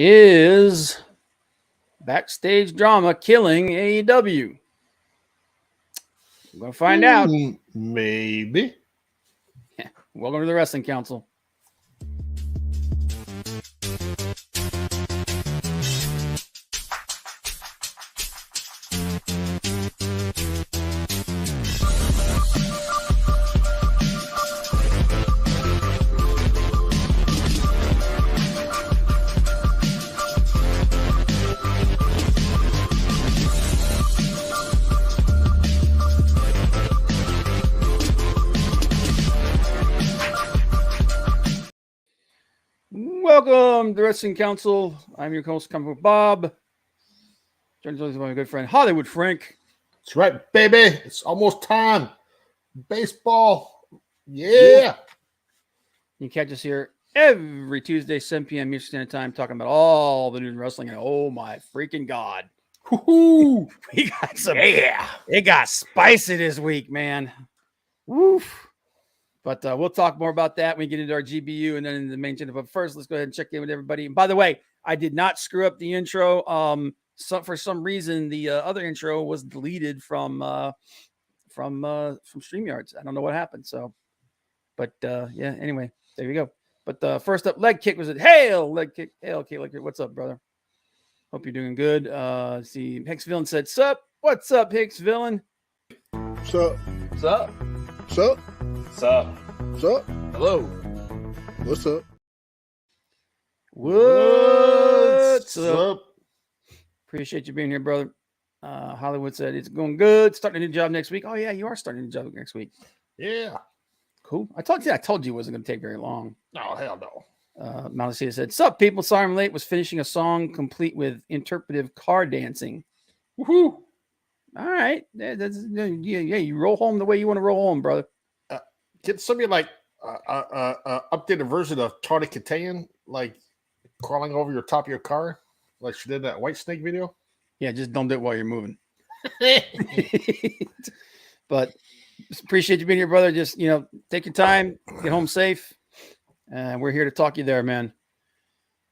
Is backstage drama killing AEW? We're going to find out. Maybe. Welcome to the Wrestling Council. Welcome to the Wrestling Council. I'm your host, Comic Book Bob. Joined by my good friend Hollywood Frank. That's right, baby. It's almost time. Baseball. Yeah. You can catch us here every Tuesday, 7 p.m. Eastern Standard Time, talking about all the news in wrestling. And oh my freaking God. Woo-hoo. We got some. Yeah. It got spicy this week, man. Woof. But we'll talk more about that when we get into our GBU and then in the main channel. But first, let's go ahead and check in with everybody. And by the way, I did not screw up the intro. For some reason, the other intro was deleted from StreamYards. I don't know what happened. So, but yeah. Anyway, there you go. But first up, leg kick was it? Hail leg kick. Hail kick. Leg kick. What's up, brother? Hope you're doing good. See, Hicks Villain said, "Sup? What's up, Hicks Villain? Sup? Sup? Sup? Sup? Sup? Hello. What's up? What's up? Sup? Appreciate you being here, brother." Hollywood said it's going good. Starting a new job next week. Oh yeah, you are starting a new job next week. Yeah. Cool. I told you it wasn't going to take very long. Oh, hell no. Malacia said, "Sup, people? Sorry I'm late. Was finishing a song complete with interpretive car dancing." Woohoo. All right. Yeah, you roll home the way you want to roll home, brother. Get somebody like updated version of Tawny Kitayan, like crawling over your top of your car, like she did in that White Snake video. Yeah, just don't do it while you're moving. But appreciate you being here, brother. Just, take your time, get home safe. We're here to talk you there, man.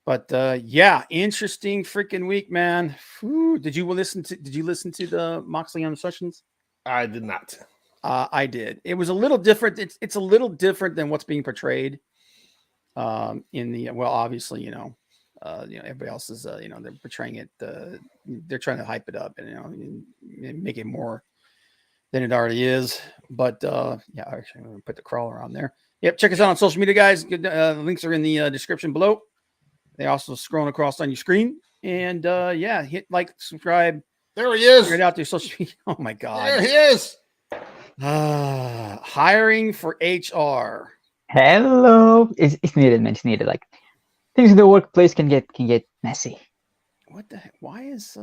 But yeah, interesting freaking week, man. Whew. Did you listen to the Moxley on the sessions? I did not. I did. It was a little different. It's a little different than what's being portrayed. Obviously, everybody else is, they're portraying it. They're trying to hype it up and make it more than it already is. But yeah, actually, I'm gonna put the crawler on there. Yep, check us out on social media, guys. Good, links are in the description below. They also scrolling across on your screen. And yeah, hit like, subscribe. There he is. Right out there, social media. Oh my God. There he is. Hiring for HR. Hello. It's needed, man. It's needed. Like things in the workplace can get messy. What the heck? Why is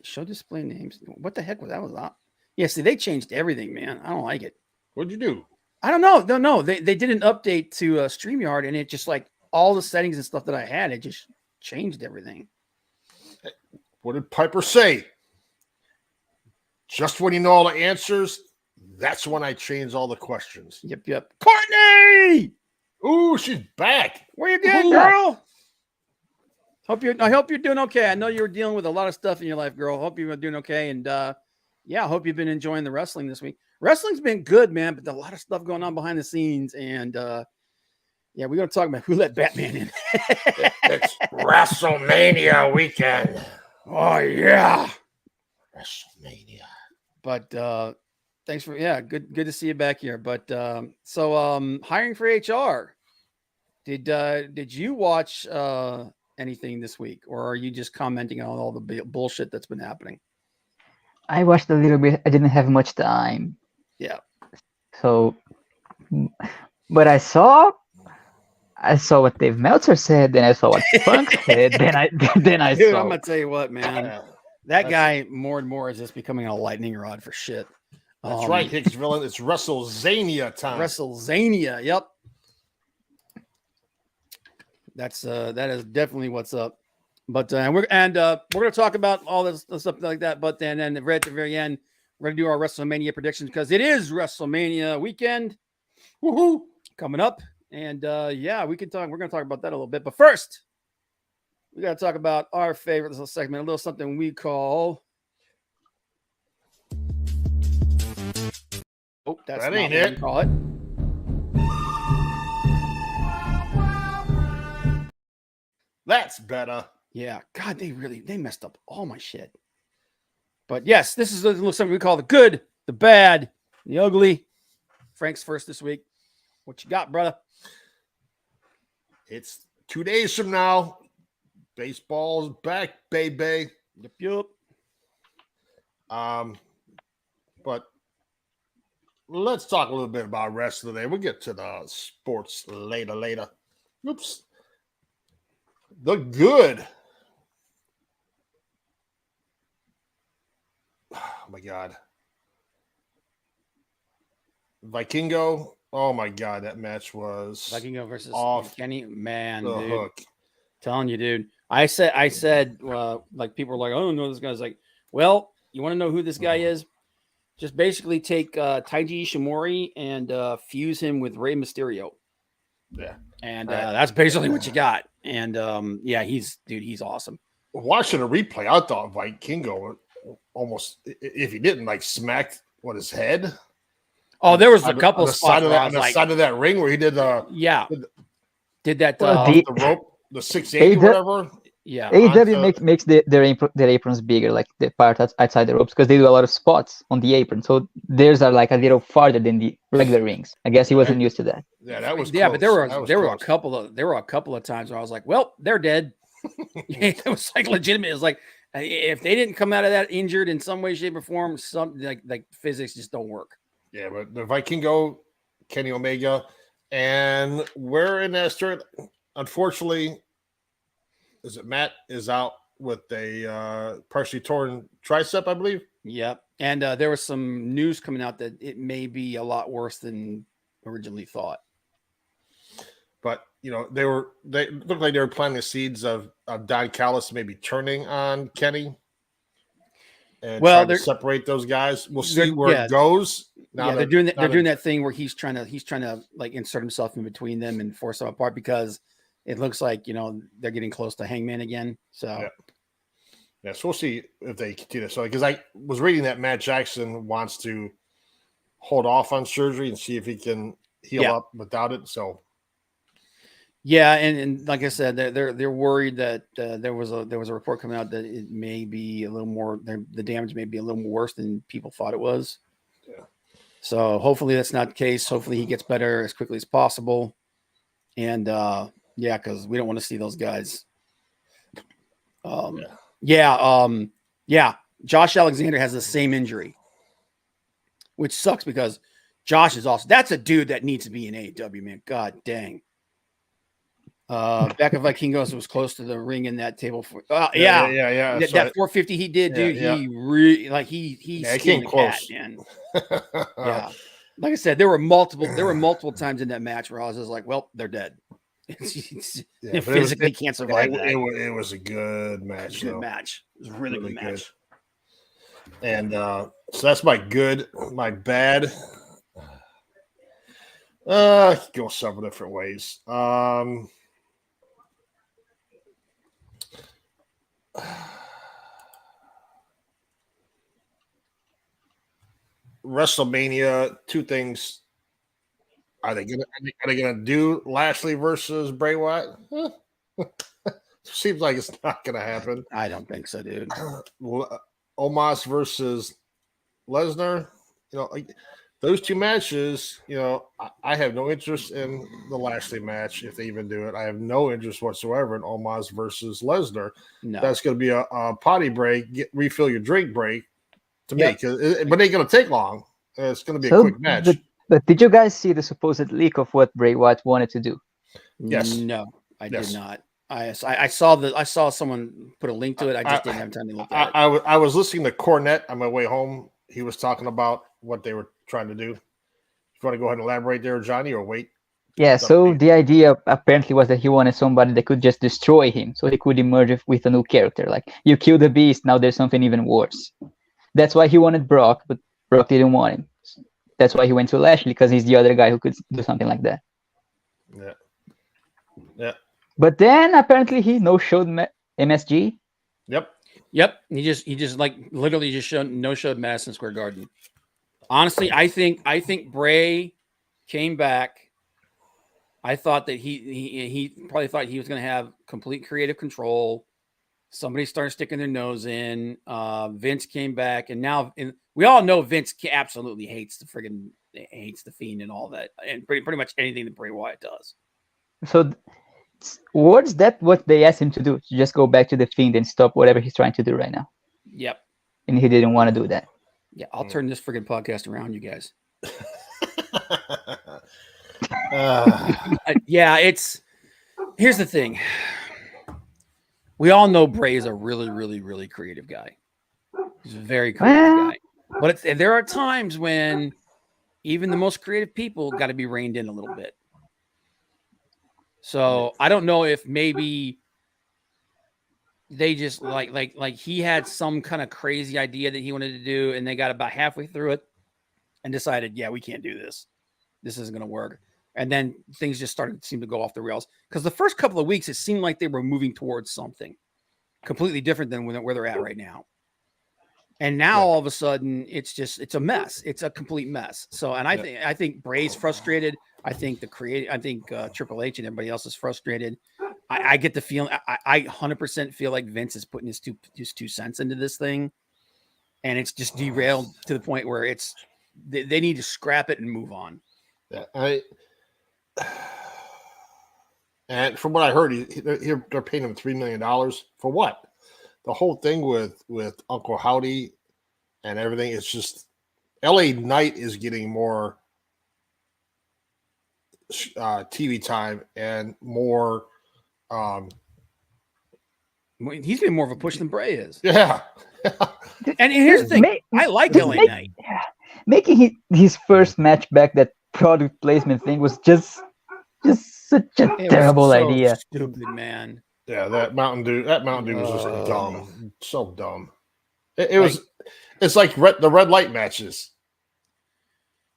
show display names? What the heck was that? Yeah, see, they changed everything, man. I don't like it. What'd you do? I don't know. No. They did an update to StreamYard, and it just like all the settings and stuff that I had, it just changed everything. What did Piper say? Just when you know all the answers, that's when I change all the questions. Yep. Courtney! Ooh, she's back. Where you going, girl? I hope you're doing okay. I know you were dealing with a lot of stuff in your life, girl. Hope you're doing okay. And yeah, I hope you've been enjoying the wrestling this week. Wrestling's been good, man, but there's a lot of stuff going on behind the scenes. And yeah, we're going to talk about who let Batman in. It's WrestleMania weekend. Oh, yeah. WrestleMania. But thanks for, good to see you back here. But so hiring for HR. Did you watch anything this week, or are you just commenting on all the bullshit that's been happening? I watched a little bit. I didn't have much time. Yeah. So, but I saw what Dave Meltzer said, then I saw what Punk said, then I Dude, saw. I'm gonna tell you what, man. That guy more and more is just becoming a lightning rod for shit. That's right, Hicks Villain. It's WrestleZania time. WrestleZania, yep. That is definitely what's up. But we're gonna talk about all this stuff like that. But then right at the very end, we're gonna do our WrestleMania predictions because it is WrestleMania weekend. Woohoo! Coming up. And yeah, we're gonna talk about that a little bit. But first, we got to talk about our favorite little segment, a little something we call. Oh, that's That not ain't what it. we call it. That's better. Yeah, God, they messed up all my shit. But yes, this is a little something we call the good, the bad, the ugly. Frank's first this week. What you got, brother? It's 2 days from now. Baseball's back, baby. Yep. But let's talk a little bit about rest of the day. We'll get to the sports later. Oops. The good. Oh my God. Vikingo. Oh my God, that match was Vikingo versus off Kenny. Man, the dude. hook. Telling you, dude. I said, like people were like, I don't know this guy's like, well, you want to know who this guy is? Just basically take Taiji Ishimori and fuse him with Rey Mysterio. Yeah. And that's basically what you got. And yeah, he's awesome. Watching a replay, I thought Vikingo almost, if he didn't like smacked on his head. Oh, there was a couple on the spots side of where that, I on was the like, side of that ring where he did did that Well, off the rope, the 680 whatever. yeah. AEW makes their aprons bigger, like the part outside the ropes, because they do a lot of spots on the apron. So theirs are like a little farther than the regular rings. I guess he wasn't used to that. Yeah, that was Yeah, close. but there were close. a couple of times where I was like, well, they're dead. It was like legitimate. It was like if they didn't come out of that injured in some way, shape, or form, something like physics just don't work. Yeah, but the Vikingo, Kenny Omega, and we're in that story. Unfortunately, is it Matt is out with a partially torn tricep, I believe. Yep. And there was some news coming out that it may be a lot worse than originally thought. But they looked like they were planting the seeds of Don Callis maybe turning on Kenny. And trying to separate those guys. We'll see where it goes. They're doing that thing where he's trying to like insert himself in between them and force them apart because it looks like they're getting close to Hangman again. So so we'll see if they continue. So because I was reading that Matt Jackson wants to hold off on surgery and see if he can heal up without it. So yeah, and like I said, they're worried that there was a report coming out that it may be a little more the damage may be a little more worse than people thought it was. Yeah. So hopefully that's not the case. Hopefully he gets better as quickly as possible. And because we don't want to see those guys. Josh Alexander has the same injury, which sucks because Josh is awesome. That's a dude that needs to be in AEW, man. God dang. Back at Vikingos, it was close to the ring in that table. That 450 he did, dude. He really he came close, man. Yeah, like I said, there were multiple times in that match where I was just like, well, they're dead. It physically can't survive that. It was a good match. It was a really good match. And so that's my good, my bad. Go several different ways. WrestleMania, two things. Are they gonna do Lashley versus Bray Wyatt? Seems like it's not gonna happen. I don't think so, dude. Omos versus Lesnar. Those two matches. I have no interest in the Lashley match if they even do it. I have no interest whatsoever in Omos versus Lesnar. No. That's going to be a potty break, refill your drink break to me. But it ain't going to take long. It's going to be a quick match. But did you guys see the supposed leak of what Bray Wyatt wanted to do? Yes. No, I did not. I saw someone put a link to it. I just didn't have time to look at it. I was listening to Cornette on my way home. He was talking about what they were trying to do. You want to go ahead and elaborate there, Johnny, or wait? Yeah, so the idea apparently was that he wanted somebody that could just destroy him so he could emerge with a new character. Like, you kill the beast, now there's something even worse. That's why he wanted Brock, but Brock didn't want him. That's why he went to Lashley, because he's the other guy who could do something like that. Yeah. But then apparently he no-showed MSG. Yep. He just like literally just showed Madison Square Garden. Honestly, I think Bray came back. I thought that he probably thought he was going to have complete creative control. Somebody started sticking their nose in. Vince came back, and now we all know Vince absolutely hates the Fiend and all that, and pretty much anything that Bray Wyatt does. So, was that what they asked him to do? To just go back to the Fiend and stop whatever he's trying to do right now? Yep. And he didn't want to do that. Yeah, I'll turn this friggin' podcast around, you guys. Yeah, here's the thing. We all know Bray is a really, really, really creative guy. He's a very creative guy. But there are times when even the most creative people got to be reined in a little bit. So I don't know if maybe they just like he had some kind of crazy idea that he wanted to do, and they got about halfway through it and decided, yeah, we can't do this. This isn't going to work. And then things just started to seem to go off the rails. Because the first couple of weeks, it seemed like they were moving towards something completely different than where they're at right now. And now all of a sudden, it's a mess. It's a complete mess. So, and I think Bray's frustrated. I think Triple H and everybody else is frustrated. I get the feeling, I 100% feel like Vince is putting his 2 cents into this thing. And it's just derailed to the point where they need to scrap it and move on. Yeah, and from what I heard, they're paying him $3 million for what? The whole thing with Uncle Howdy and everything, it's just LA Knight is getting more TV time and more. He's been more of a push than Bray is. Yeah. And here's the thing. I like LA Knight. Making his first match back, that product placement thing was just such a terrible idea. Stupid, man. Yeah, that Mountain Dew was just dumb. So dumb. It's like the red light matches.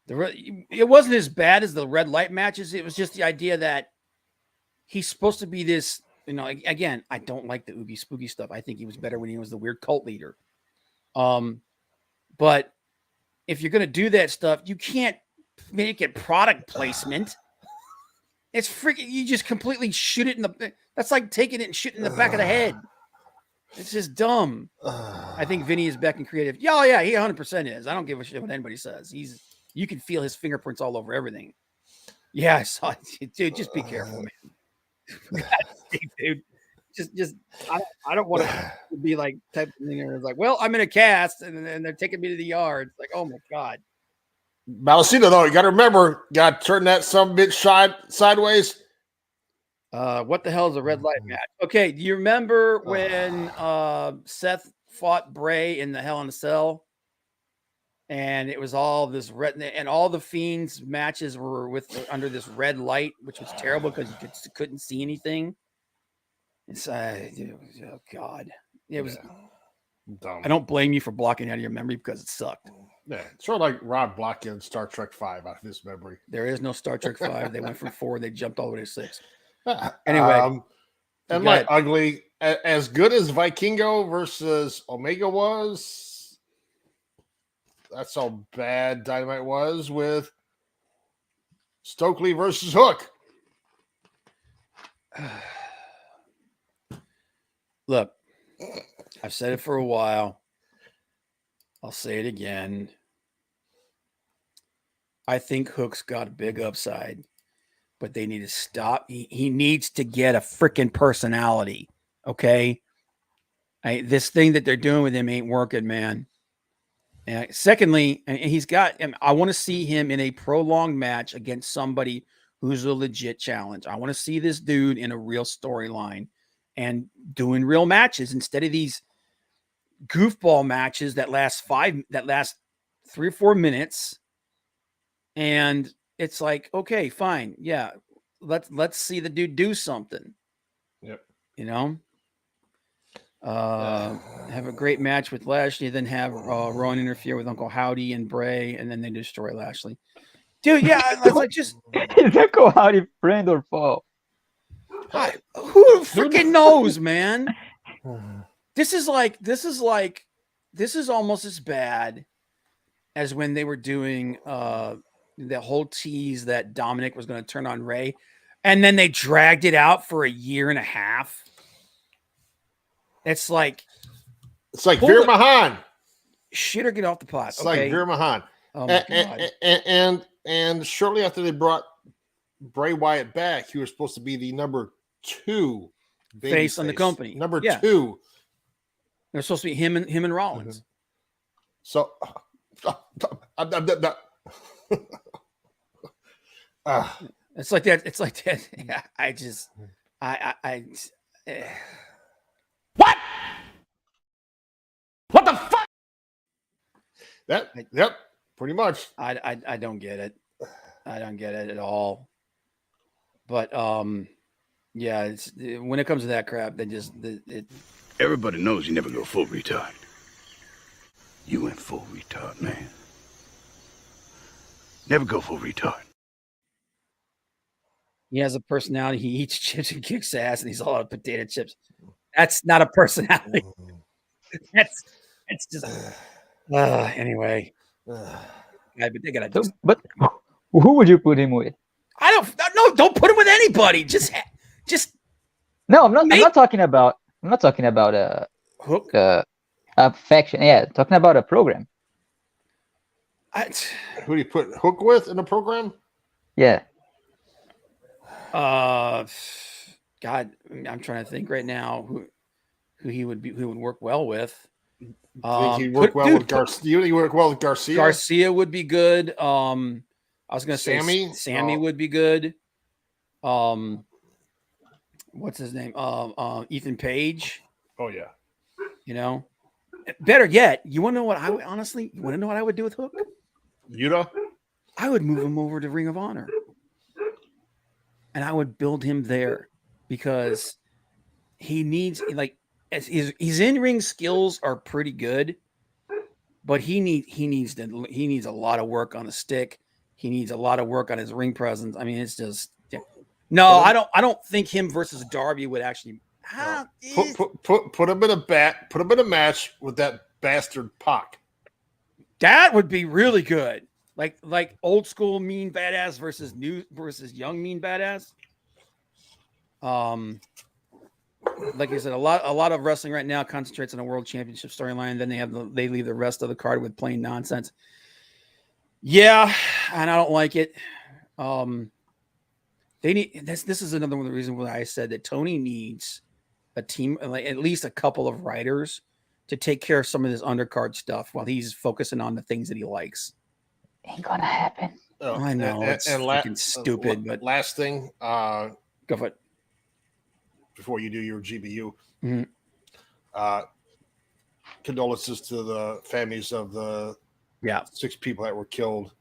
It wasn't as bad as the red light matches. It was just the idea that he's supposed to be this, again, I don't like the oogie spooky stuff. I think he was better when he was the weird cult leader. But if you're going to do that stuff, you can't make it product placement. It's freaking, you just completely shoot it that's like taking it and shooting in the back of the head. It's just dumb. I think Vinny is back and creative. Yeah, he 100% is. I don't give a shit what anybody says. You can feel his fingerprints all over everything. Yeah, I saw it. Dude, just be careful, man. Dude, just I don't want to be like type of thing where it's like, well, I'm in a cast and they're taking me to the yard. It's like, oh my God. Malasino, though, you got to remember, got to turn that some bitch sideways. What the hell is a red light match? Okay, do you remember when Seth fought Bray in the Hell in a Cell? And it was all this red, and all the Fiends matches were under this red light, which was terrible because you couldn't see anything. It's oh God, it was dumb. I don't blame you for blocking out of your memory because it sucked. Yeah, it's sort of like Rob blocking Star Trek 5 out of his memory. There is no Star Trek 5. They went from 4, they jumped all the way to 6. Anyway, and like ugly, as good as Vikingo versus Omega was, that's how bad Dynamite was with Stokely versus Hook. Look, I've said it for a while. I'll say it again. I think Hook's got a big upside, but they need to stop. He needs to get a freaking personality. Okay. This thing that they're doing with him ain't working, man. Secondly, I want to see him in a prolonged match against somebody who's a legit challenge. I want to see this dude in a real storyline and doing real matches instead of these goofball matches that last 3 or 4 minutes. And it's like, okay, fine. Yeah. Let's see the dude do something. Yep. Have a great match with Lashley, then have Rowan interfere with Uncle Howdy and Bray, and then they destroy Lashley. Dude, yeah, it's like just is Uncle Howdy friend or foe? Who freaking knows, man? This is almost as bad as when they were doing the whole tease that Dominic was going to turn on Ray, and then they dragged it out for a year and a half. It's like Veer Mahan. Shit or get off the pot. It's like Veer Mahan. Oh my God. And shortly after they brought Bray Wyatt back, he was supposed to be the number 2 face on the company. Number 2. They're supposed to be him and Rollins. Mm-hmm. So it's like that. It's like that. What? What the fuck? Yep, pretty much. I don't get it. I don't get it at all. But yeah, it's when it comes to that crap, they just Everybody knows you never go full retard. You went full retard, man. Never go full retard. He has a personality. He eats chips and kicks ass, and he's all out of potato chips. That's not a personality. That's just anyway. Yeah, but they gotta but who would you put him with? Don't put him with anybody. Just no. I'm not talking about a Hook. A faction. Yeah, talking about a program. Who do you put Hook with in the program? Yeah. God, I'm trying to think right now who he would work well with. Think he'd work well with Garcia? You work well with Garcia? Garcia would be good. I was gonna say Sammy would be good. What's his name? Ethan Page. Oh yeah. You know, better yet, you want to know what I would do with Hook? Yuta? I would move him over to Ring of Honor, and I would build him there because he needs his in-ring skills are pretty good, but he needs a lot of work on the stick. He needs a lot of work on his ring presence. I mean, it's just I don't think him versus Darby would actually put him in a match with that bastard Pac. That would be really good. Like old school mean badass versus young mean badass. Like I said, a lot of wrestling right now concentrates on a world championship storyline. Then they leave the rest of the card with plain nonsense. Yeah, and I don't like it. They need this is another one of the reasons why I said that Tony needs a team, like at least a couple of writers to take care of some of this undercard stuff while he's focusing on the things that he likes. Ain't gonna happen. Oh, I know it's freaking stupid, but last thing, go for it. Before you do your GBU, Mm-hmm. Condolences to the families of the 6 people that were killed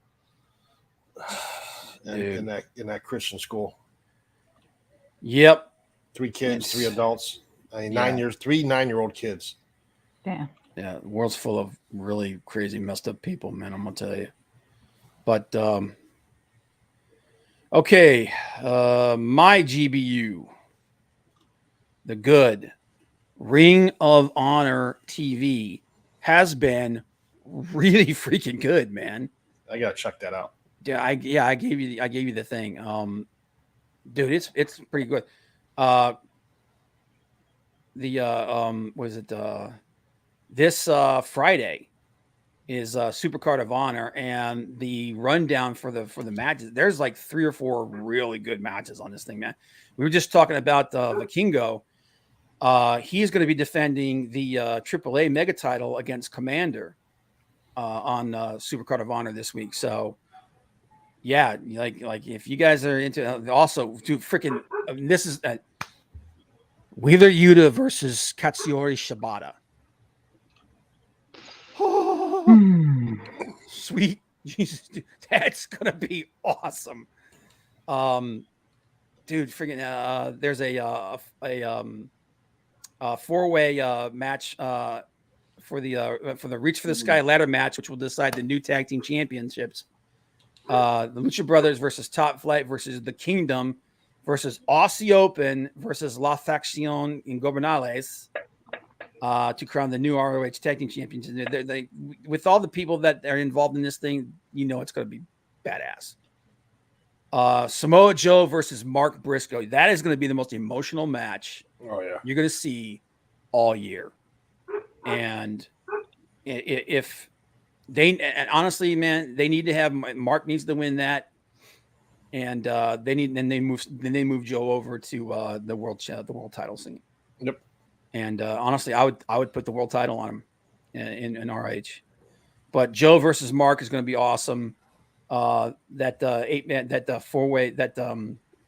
in that Christian school. Yep. 3 kids, 3 adults. I mean, 3 9-year-old kids. Damn. Yeah, the world's full of really crazy, messed up people, man. I'm gonna tell you. But okay, my GBU, the good Ring of Honor TV has been really freaking good, man. I gotta check that out. Yeah, I gave you the thing. Dude, it's pretty good. This Friday is Supercard of Honor, and the rundown for the matches. There's like 3 or 4 really good matches on this thing, man. We were just talking about Vikingo. He's going to be defending the AAA Mega title against Commander on Supercard of Honor this week. So, yeah, like if you guys are into, also do freaking. This is Wheeler Yuta versus Katsuyori Shibata. Sweet Jesus, dude, that's gonna be awesome. Dude, freaking there's a 4-way match for the Reach for the Sky ladder match, which will decide the new tag team championships. The Lucha Brothers versus Top Flight versus the Kingdom versus Aussie Open versus La Facción Ingobernales. to crown the new ROH Tag Team Champions. They, with all the people that are involved in this thing, it's going to be badass. Samoa Joe versus Mark Briscoe. That is going to be the most emotional match you're going to see all year. And if they, and honestly, man, they need to have Mark needs to win that. And they move Joe over to the world title scene. Yep. And honestly, I would put the world title on him in RH. But Joe versus Mark is going to be awesome. That 8-man, that 4-way, that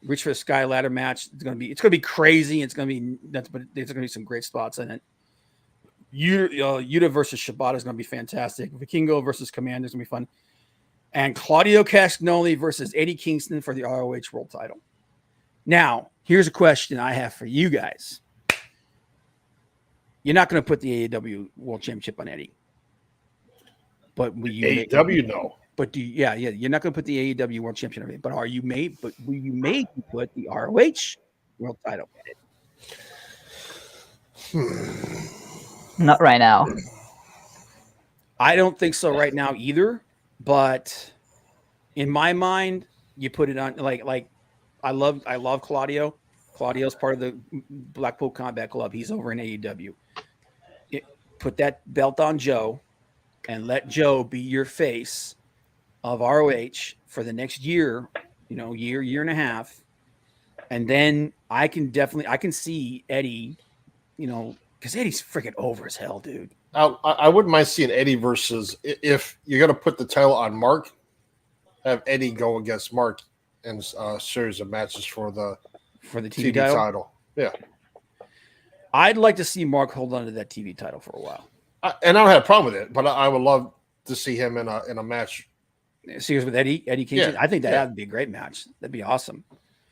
Reach for the Sky ladder match. It's going to be crazy. But there's going to be some great spots in it. Yuta versus Shibata is going to be fantastic. Vikingo versus Commander is going to be fun. And Claudio Castagnoli versus Eddie Kingston for the ROH world title. Now, here's a question I have for you guys. You're not going to put the AEW World Championship on Eddie. But will you AEW, no. But you're not going to put the AEW World Championship on it. But will you maybe put the ROH World title in it? Not right now. I don't think so right now either. But in my mind, you put it on like I love Claudio. Claudio's part of the Blackpool Combat Club. He's over in AEW. Put that belt on Joe and let Joe be your face of ROH for the next year, year and a half. And then I can see Eddie, because Eddie's freaking over as hell, dude. I wouldn't mind seeing Eddie versus, if you're going to put the title on Mark, have Eddie go against Mark in a series of matches for the TV title. Yeah. I'd like to see Mark hold on to that TV title for a while. And I don't have a problem with it, but I would love to see him in a match. Serious with Eddie Kingston? Yeah, I think that would be a great match. That'd be awesome.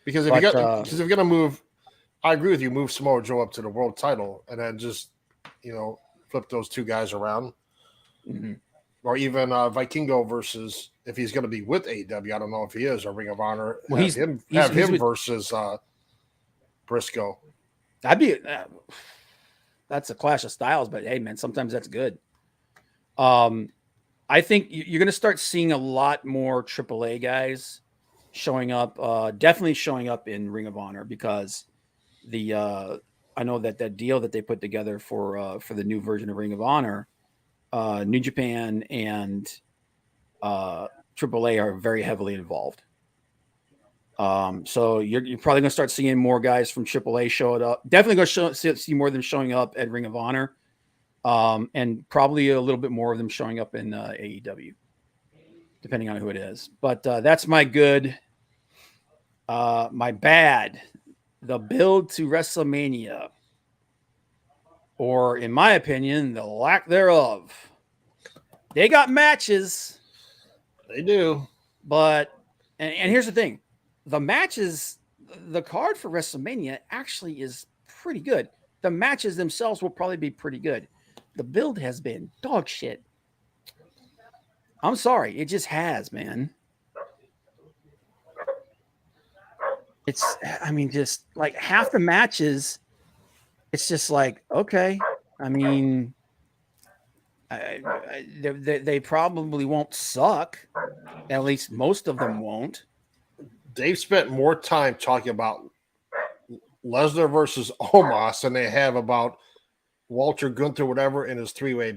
Because if you're going to move, I agree with you, move Samoa Joe up to the world title and then just, flip those two guys around. Mm-hmm. Or even Vikingo versus, if he's going to be with AEW, I don't know if he is, or Ring of Honor. Well, have him versus Briscoe. That'd be that's a clash of styles, but hey, man, sometimes that's good. I think you're going to start seeing a lot more AAA guys showing up. Definitely showing up in Ring of Honor because I know that deal that they put together for the new version of Ring of Honor, New Japan and AAA are very heavily involved. So you're probably going to start seeing more guys from AAA show it up. Definitely going to see more of them showing up at Ring of Honor, and probably a little bit more of them showing up in AEW, depending on who it is. But that's my good. My bad. The build to WrestleMania, or in my opinion, the lack thereof. They got matches. They do. But, and here's the thing. The matches, the card for WrestleMania actually is pretty good. The matches themselves will probably be pretty good. The build has been dog shit. I'm sorry. It just has, man. Just like half the matches, it's just like, okay. They probably won't suck. At least most of them won't. They've spent more time talking about Lesnar versus Omos than they have about Walter Gunther, whatever, in his three-way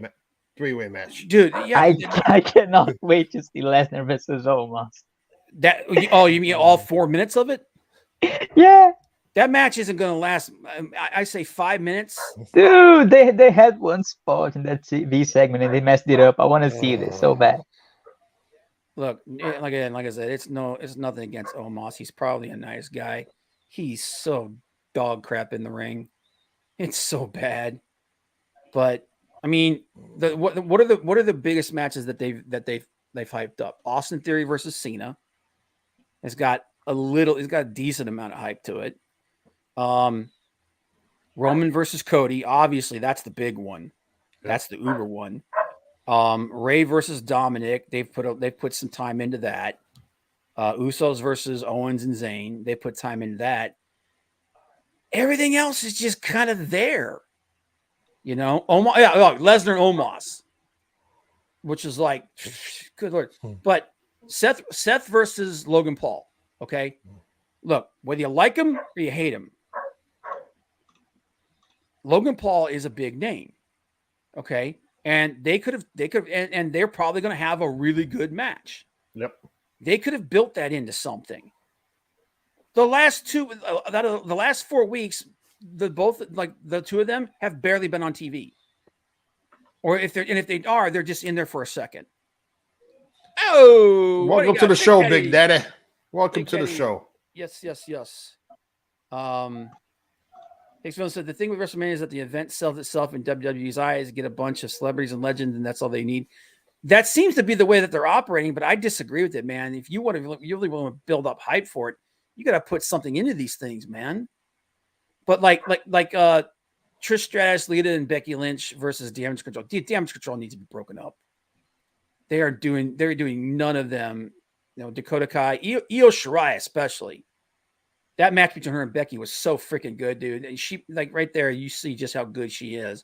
match. Dude, yeah. I cannot wait to see Lesnar versus Omos. You mean all 4 minutes of it? Yeah. That match isn't going to last, I say 5 minutes. Dude, they had one spot in that TV segment and they messed it up. I want to see this so bad. Look, like I said, it's nothing against Omos. He's probably a nice guy. He's so dog crap in the ring. It's so bad. But what are the biggest matches that they've hyped up? Austin Theory versus Cena. It's got a decent amount of hype to it. Roman versus Cody, obviously that's the big one. That's the uber one. Ray versus Dominic, they've put some time into that. Usos versus Owens and Zayn, they put time into that. Everything else is just kind of there. You know, Lesnar and Omos, which is like, good Lord. But Seth versus Logan Paul. Okay. Look, whether you like him or you hate him, Logan Paul is a big name. Okay. And they could have, and they're probably going to have a really good match. Yep. They could have built that into something. The last 4 weeks, the two of them have barely been on TV. Or if they are, they're just in there for a second. Oh, welcome to the show, Big Daddy. Welcome to the show. Yes. X-Film said the thing with WrestleMania is that the event sells itself in WWE's eyes, get a bunch of celebrities and legends, and that's all they need. That seems to be the way that they're operating, but I disagree with it, man. If you really want to build up hype for it, you got to put something into these things, man. But like Trish Stratus, Lita, and Becky Lynch versus Damage Control. Damage Control needs to be broken up. They're doing none of them. You know, Dakota Kai, Io Shirai especially. That match between her and Becky was so freaking good, dude. And she, like, right there, you see just how good she is.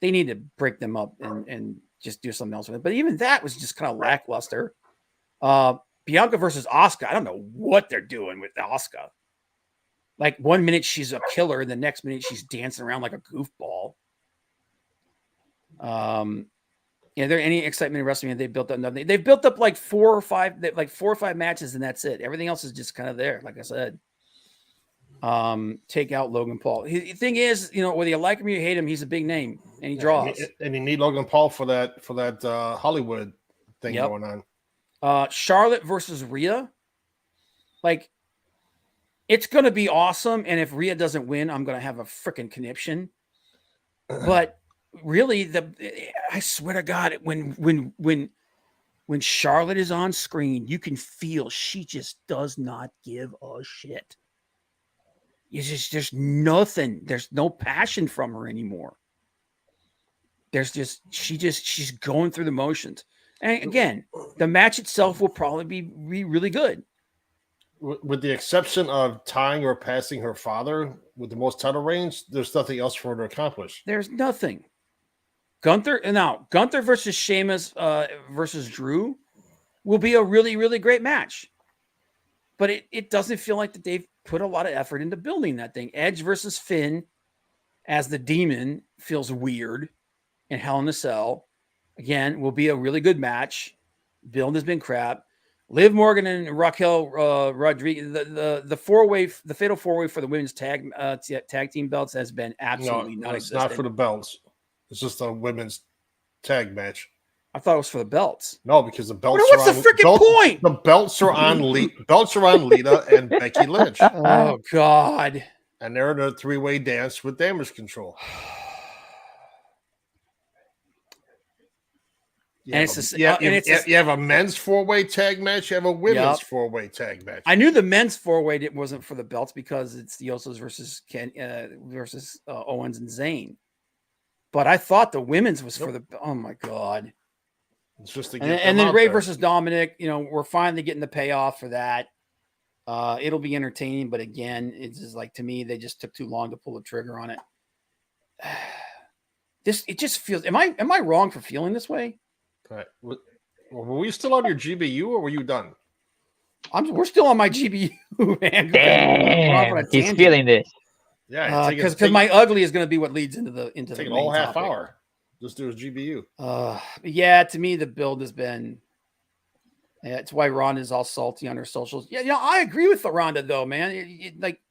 They need to break them up and just do something else with it. But even that was just kind of lackluster. Bianca versus Asuka. I don't know what they're doing with Asuka. Like 1 minute she's a killer, and the next minute she's dancing around like a goofball. Yeah, there any excitement in wrestling? They built up nothing. They've built up like four or five matches, and that's it. Everything else is just kind of there. Like I said, take out Logan Paul. The thing is, you know, whether you like him or you hate him, he's a big name and he draws. And you need Logan Paul for that Hollywood thing going on. Charlotte versus Rhea, like, it's going to be awesome. And if Rhea doesn't win, I'm going to have a freaking conniption. But really, I swear to God, when Charlotte is on screen, you can feel she just does not give a shit. There's nothing. There's no passion from her anymore. She's going through the motions. And again, the match itself will probably be really good. With the exception of tying or passing her father with the most title reigns, there's nothing else for her to accomplish. There's nothing. Gunther versus Sheamus versus Drew will be a really, really great match. But it doesn't feel like that they've put a lot of effort into building that thing. Edge versus Finn as the Demon feels weird. And Hell in a Cell, again, will be a really good match. Build has been crap. Liv Morgan and Raquel Rodriguez, the fatal four-way for the women's tag team belts has been absolutely non-existent. It's not for the belts. It's just a women's tag match. I thought it was for the belts. No, because the belts. What's the freaking point? The belts are on Lita and Becky Lynch. Oh God! And they're in a three-way dance with Damage Control. You have a men's four-way tag match. You have a women's four-way tag match. I knew the men's four-way wasn't for the belts because it's the Usos versus Owens and Zayn. But I thought the women's was for the. Oh my God! It's just to and then Ray versus Dominic. You know, we're finally getting the payoff for that. It'll be entertaining, but again, it's just like, to me, they just took too long to pull the trigger on it. It just feels. Am I wrong for feeling this way? Right. Were we still on your GBU or were you done? We're still on my GBU, man. Damn, he's feeling this. Yeah, because my ugly is going to be what leads into the take a whole half hour. Just do his GBU. Yeah, to me the build has been. Yeah, it's why Ronda's all salty on her socials. Yeah, I agree with Ronda though, man. Like,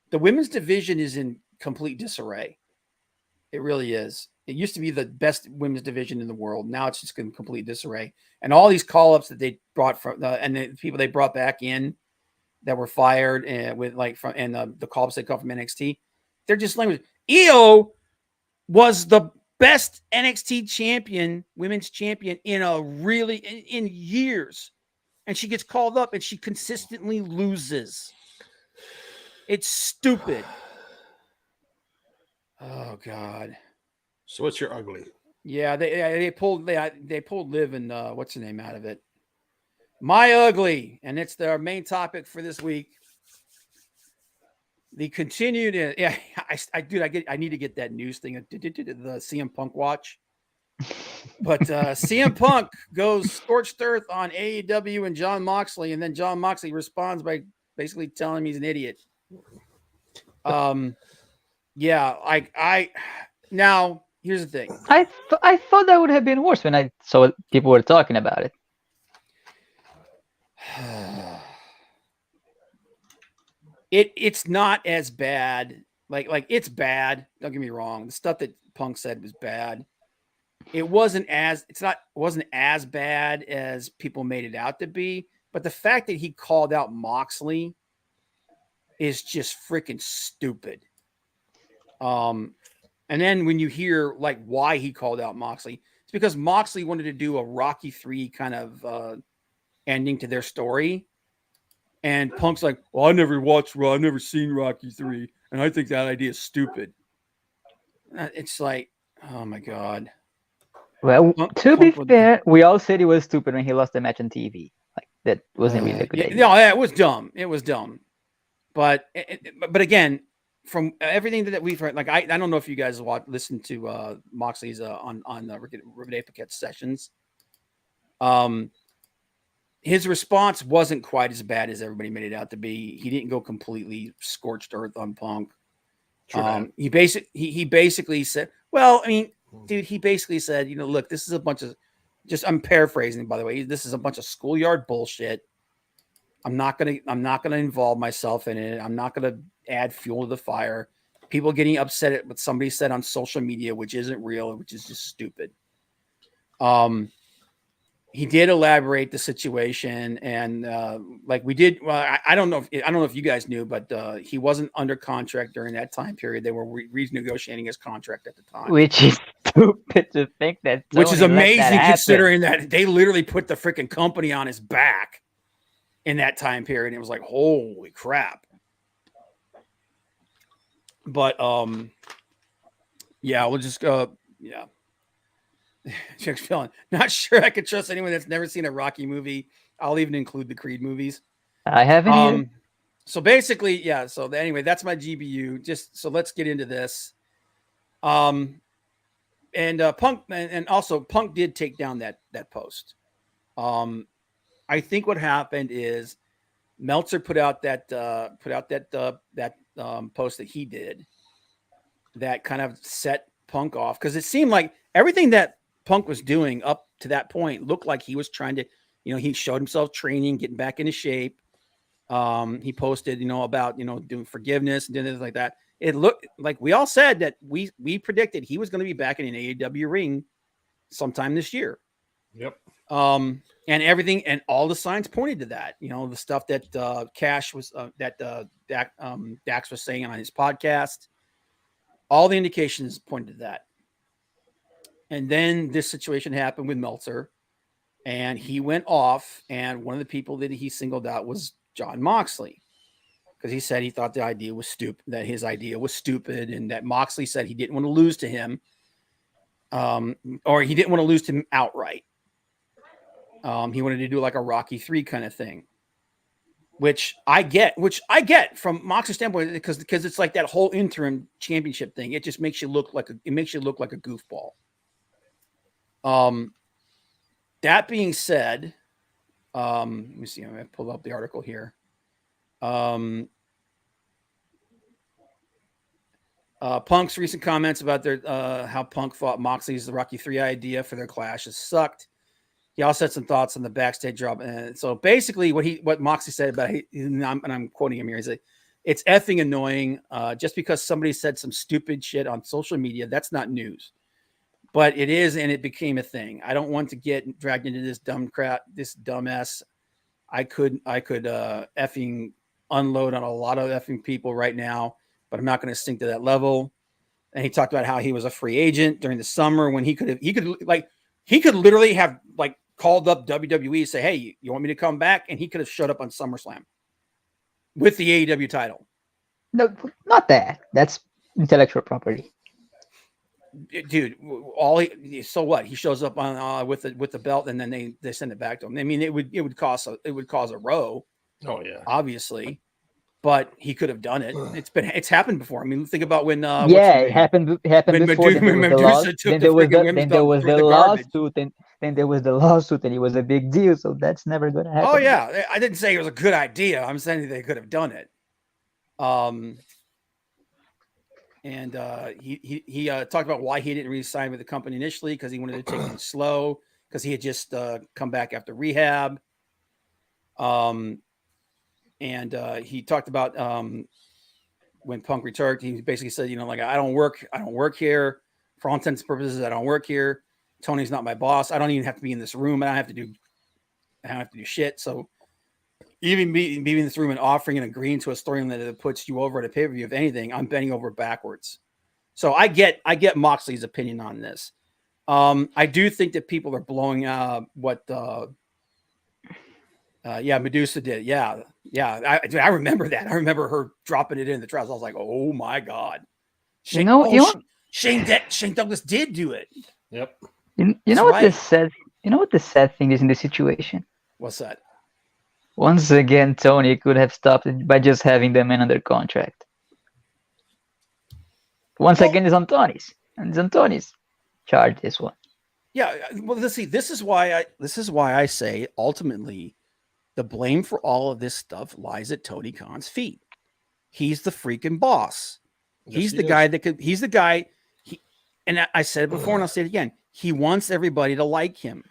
the women's division is in complete disarray. It really is. It used to be the best women's division in the world. Now it's just in complete disarray. And all these call-ups that they brought from and the people they brought back in that were fired the call-ups they come from NXT, they're just language. Io was the best NXT champion, women's champion in years. And she gets called up and she consistently loses. It's stupid. Oh God. So what's your ugly? Yeah, they pulled Liv and what's her name out of it. My ugly, and it's our main topic for this week. the continued, yeah, I need to get that news thing, the CM Punk watch. But CM Punk goes scorched earth on AEW and Jon Moxley, and then Jon Moxley responds by basically telling him he's an idiot. Yeah, I now here's the thing. I thought that would have been worse when I saw people were talking about it. It's not as bad. Like it's bad. Don't get me wrong. The stuff that Punk said was bad. It wasn't as bad as people made it out to be. But the fact that he called out Moxley is just freaking stupid. And then when you hear like why he called out Moxley, it's because Moxley wanted to do a Rocky III kind of ending to their story. And Punk's like, well, I never watched Raw. I've never seen Rocky III. And I think that idea is stupid. It's like, oh my God. Well, to be fair, we all said it was stupid when he lost the match on TV. Like that wasn't really a good idea. No, it was dumb. It was dumb. But again, from everything that we've heard, like I don't know if you guys listened to Moxley's on Renee Paquette's sessions. His response wasn't quite as bad as everybody made it out to be. He didn't go completely scorched earth on Punk. He basically said, well, I mean, dude, he basically said, you know, look, this is a bunch of I'm paraphrasing, by the way, this is a bunch of schoolyard bullshit. I'm not gonna involve myself in it. I'm not gonna add fuel to the fire. People getting upset at what somebody said on social media, which isn't real, which is just stupid. He did elaborate the situation, and like we did. Well, I don't know if you guys knew, but he wasn't under contract during that time period. They were renegotiating his contract at the time, which is stupid to think that. Which is amazing considering that they literally put the freaking company on his back in that time period. It was like, holy crap. But yeah, we'll just go. Yeah. Jack's feeling not sure I could trust anyone that's never seen a Rocky movie. I'll even include the Creed movies. I haven't either. So basically, yeah. So anyway, that's my GBU. Just so let's get into this. And Punk, and also Punk did take down that post. I think what happened is Meltzer put out that post that he did that kind of set Punk off, because it seemed like everything that Punk was doing up to that point looked like he was trying to, you know, he showed himself training, getting back into shape. He posted, you know, about, you know, doing forgiveness and doing things like that. It looked like we all said that we predicted he was going to be back in an AEW ring sometime this year. Yep. And everything and all the signs pointed to that. You know, the stuff that Dax was saying on his podcast. All the indications pointed to that. And then this situation happened with Meltzer, and he went off. And one of the people that he singled out was Jon Moxley, because he said he thought the idea was stupid, that his idea was stupid, and that Moxley said he didn't want to lose to him, or he didn't want to lose to him outright. He wanted to do like a Rocky III kind of thing, which I get from Moxley's standpoint, because it's like that whole interim championship thing. It just makes you look like a goofball. That being said, let me see. I'm going to pull up the article here. Punk's recent comments about their how Punk thought Moxley's the Rocky III idea for their clash has sucked. He also had some thoughts on the backstage drop. And so basically what Moxley said about it, and I'm quoting him here, he's like, it's effing annoying. Just because somebody said some stupid shit on social media, that's not news. But it is, and it became a thing. I don't want to get dragged into this dumbass. I could effing unload on a lot of effing people right now, but I'm not going to sink to that level. And he talked about how he was a free agent during the summer when he could literally have like called up WWE and say, hey, you want me to come back? And he could have showed up on SummerSlam with the AEW title. No, not that. That's intellectual property. Dude, so what? He shows up on with the belt, and then they send it back to him. I mean, it would cause a row. Oh yeah, obviously. but he could have done it. It's happened before. I mean, think about when it happened When before. Then there was the Medusa lawsuit. took Then the there was freaking the women's then there belt was through the the garbage. lawsuit, and then there was the lawsuit, and it was a big deal. So that's never gonna happen. Oh yeah, I didn't say it was a good idea. I'm saying they could have done it. And he talked about why he didn't re-sign with the company initially, because he wanted to take things slow, because he had just come back after rehab. And he talked about when Punk returned, he basically said, like, I don't work here for all intents and purposes. I don't work here. Tony's not my boss. I don't even have to be in this room. I don't have to do shit. So even being in this room and offering and agreeing to a storyline that puts you over at a pay-per-view, if anything, I'm bending over backwards. So I get Moxley's opinion on this. I do think that people are blowing what Medusa did. Yeah. I remember that. I remember her dropping it in the trash. I was like, oh my God. Shane Douglas did do it. Yep. You know what the sad thing is in this situation? What's that? Once again, Tony could have stopped it by just having the man under contract. Once again, it's on Tony's. And it's on Tony's charge, this one. Yeah, well, let's see. This is why I say ultimately the blame for all of this stuff lies at Tony Khan's feet. He's the freaking boss. He's the guy that could. He's the guy. And I said it before, and I'll say it again. He wants everybody to like him,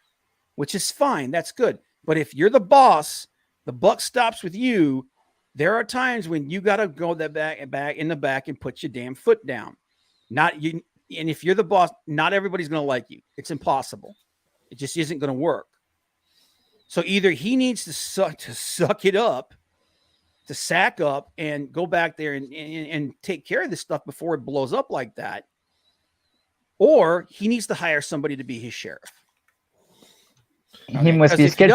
which is fine. That's good. But if you're the boss, the buck stops with you. There are times when you got to go back in the back and put your damn foot down. Not you. And if you're the boss, not everybody's going to like you. It's impossible. It just isn't going to work. So either he needs to suck it up, to sack up and go back there and take care of this stuff before it blows up like that, or he needs to hire somebody to be his sheriff. He must be scared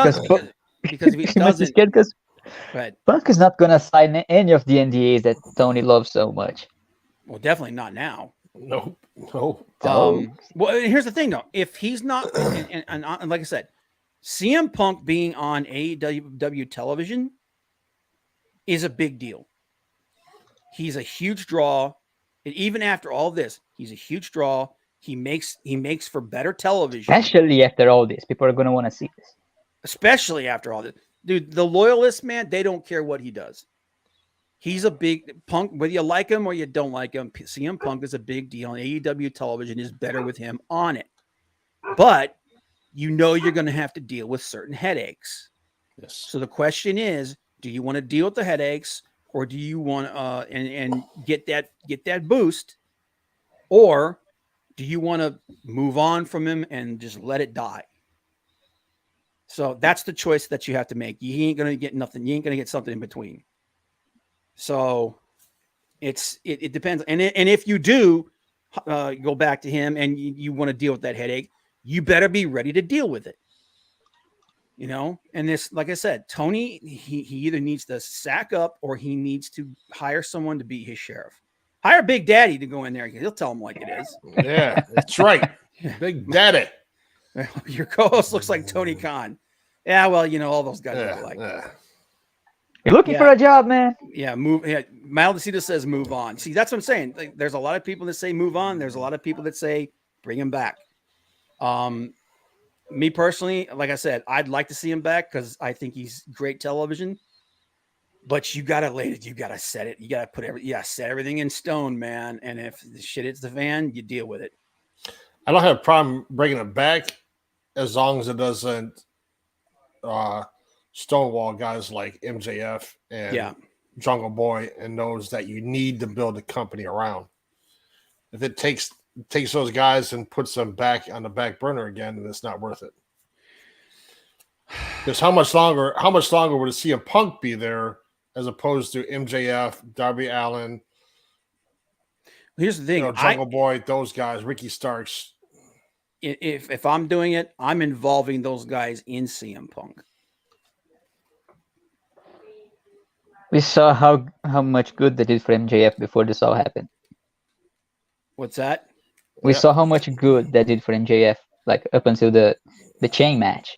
because if he doesn't, Punk is not gonna sign any of the NDAs that Tony loves so much. Well, definitely not now. No. Well, here's the thing, though. If he's not, and like I said, CM Punk being on AEW television is a big deal. He's a huge draw. And even after all this, he's a huge draw. He makes for better television. Especially after all this, people are gonna want to see this. Especially after all this, dude. The loyalists, man, they don't care what he does. He's a big Punk, whether you like him or you don't like him. CM Punk is a big deal. And AEW television is better with him on it. But you're going to have to deal with certain headaches. Yes. So the question is, do you want to deal with the headaches, or do you want to and get that boost, or do you want to move on from him and just let it die? So that's the choice that you have to make. You ain't going to get nothing. You ain't going to get something in between. So it depends. And if you do go back to him and you want to deal with that headache, you better be ready to deal with it. And this, like I said, Tony, he either needs to sack up or he needs to hire someone to be his sheriff. Hire Big Daddy to go in there. He'll tell him like it is. Yeah, that's right. Big Daddy. Your co-host looks like Tony Khan. Yeah, well, all those guys are like. You're looking for a job, man. Yeah, move. Yeah, Maldacita says move on. See, that's what I'm saying. Like, there's a lot of people that say move on. There's a lot of people that say bring him back. Me personally, like I said, I'd like to see him back because I think he's great television. But you gotta set it. You gotta set everything in stone, man. And if the shit hits the fan, you deal with it. I don't have a problem bringing it back as long as it doesn't stonewall guys like MJF and Jungle Boy and knows that you need to build a company around. If it takes those guys and puts them back on the back burner again, then it's not worth it. Because how much longer would a CM Punk be there as opposed to MJF, Darby Allin? Here's the thing, Jungle Boy, those guys, Ricky Starks. If I'm doing it, I'm involving those guys in CM Punk. We saw how much good they did for MJF before this all happened. What's that? We saw how much good they did for MJF, like up until the chain match.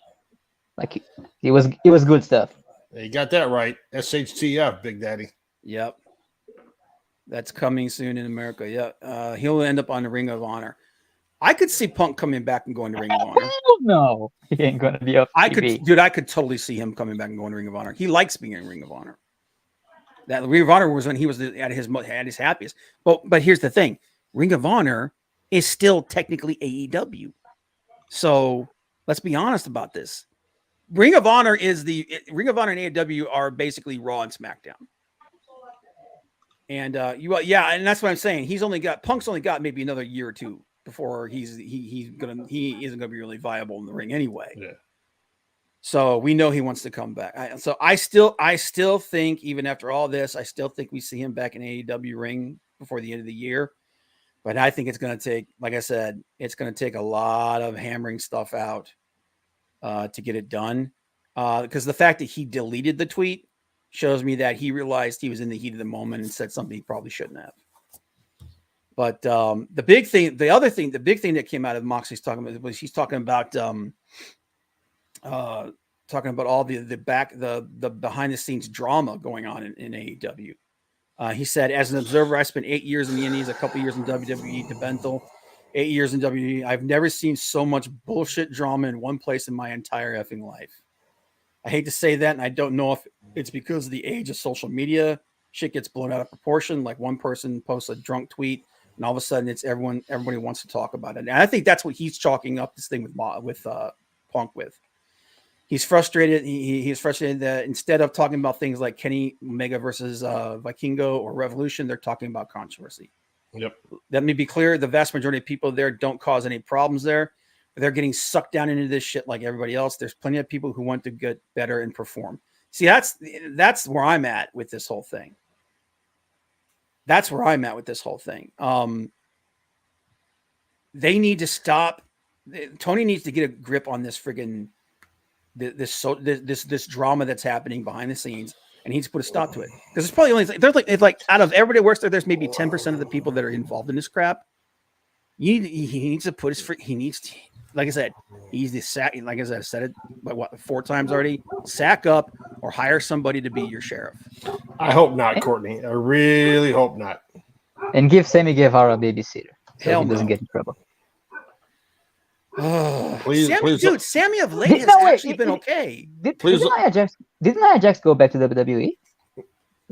Like it was good stuff. You got that right. SHTF, Big Daddy. Yep. That's coming soon in America. Yeah. He'll end up on the Ring of Honor. I could see Punk coming back and going to Ring of Honor. Hell no, he ain't gonna be off TV. I could totally see him coming back and going to Ring of Honor. He likes being in Ring of Honor. That Ring of Honor was when he was at his happiest. But here's the thing: Ring of Honor is still technically AEW. So let's be honest about this. Ring of Honor and AEW are basically Raw and SmackDown. And and that's what I'm saying. Punk's only got maybe another year or two before he isn't gonna be really viable in the ring anyway. Yeah. So we know he wants to come back. I still think, even after all this, I still think we see him back in AEW ring before the end of the year. But I think it's going to take, like I said, it's going to take a lot of hammering stuff out to get it done. Because the fact that he deleted the tweet shows me that he realized he was in the heat of the moment and said something he probably shouldn't have. But the big thing that came out of Moxley's talking about was he's talking about all the behind the scenes drama going on in AEW. He said, as an observer, I spent 8 years in the Indies, a couple years in WWE, DeBenthal, 8 years in WWE. I've never seen so much bullshit drama in one place in my entire effing life. I hate to say that, and I don't know if it's because of the age of social media. Shit gets blown out of proportion. Like one person posts a drunk tweet, and all of a sudden it's everybody wants to talk about it. And I think that's what he's chalking up this thing with Punk with. He's frustrated. He's frustrated that instead of talking about things like Kenny Omega versus Vikingo or Revolution, they're talking about controversy. Yep. Let me be clear. The vast majority of people there don't cause any problems there. They're getting sucked down into this shit like everybody else. There's plenty of people who want to get better and perform. See, that's where I'm at with this whole thing. They need to stop. Tony needs to get a grip on this friggin' this drama that's happening behind the scenes, and he needs to put a stop to it. Because it's probably it's like out of everybody that works there, there's maybe 10% of the people that are involved in this crap. He needs to put like I said, he's the sack. Like I said it 4 times already. Sack up or hire somebody to be your sheriff. I hope not, Courtney. I really hope not. And give Sammy Guevara a babysitter so Hell he doesn't no. get in trouble. Please, Sammy of late has actually been okay. Did Nia Jax go back to WWE?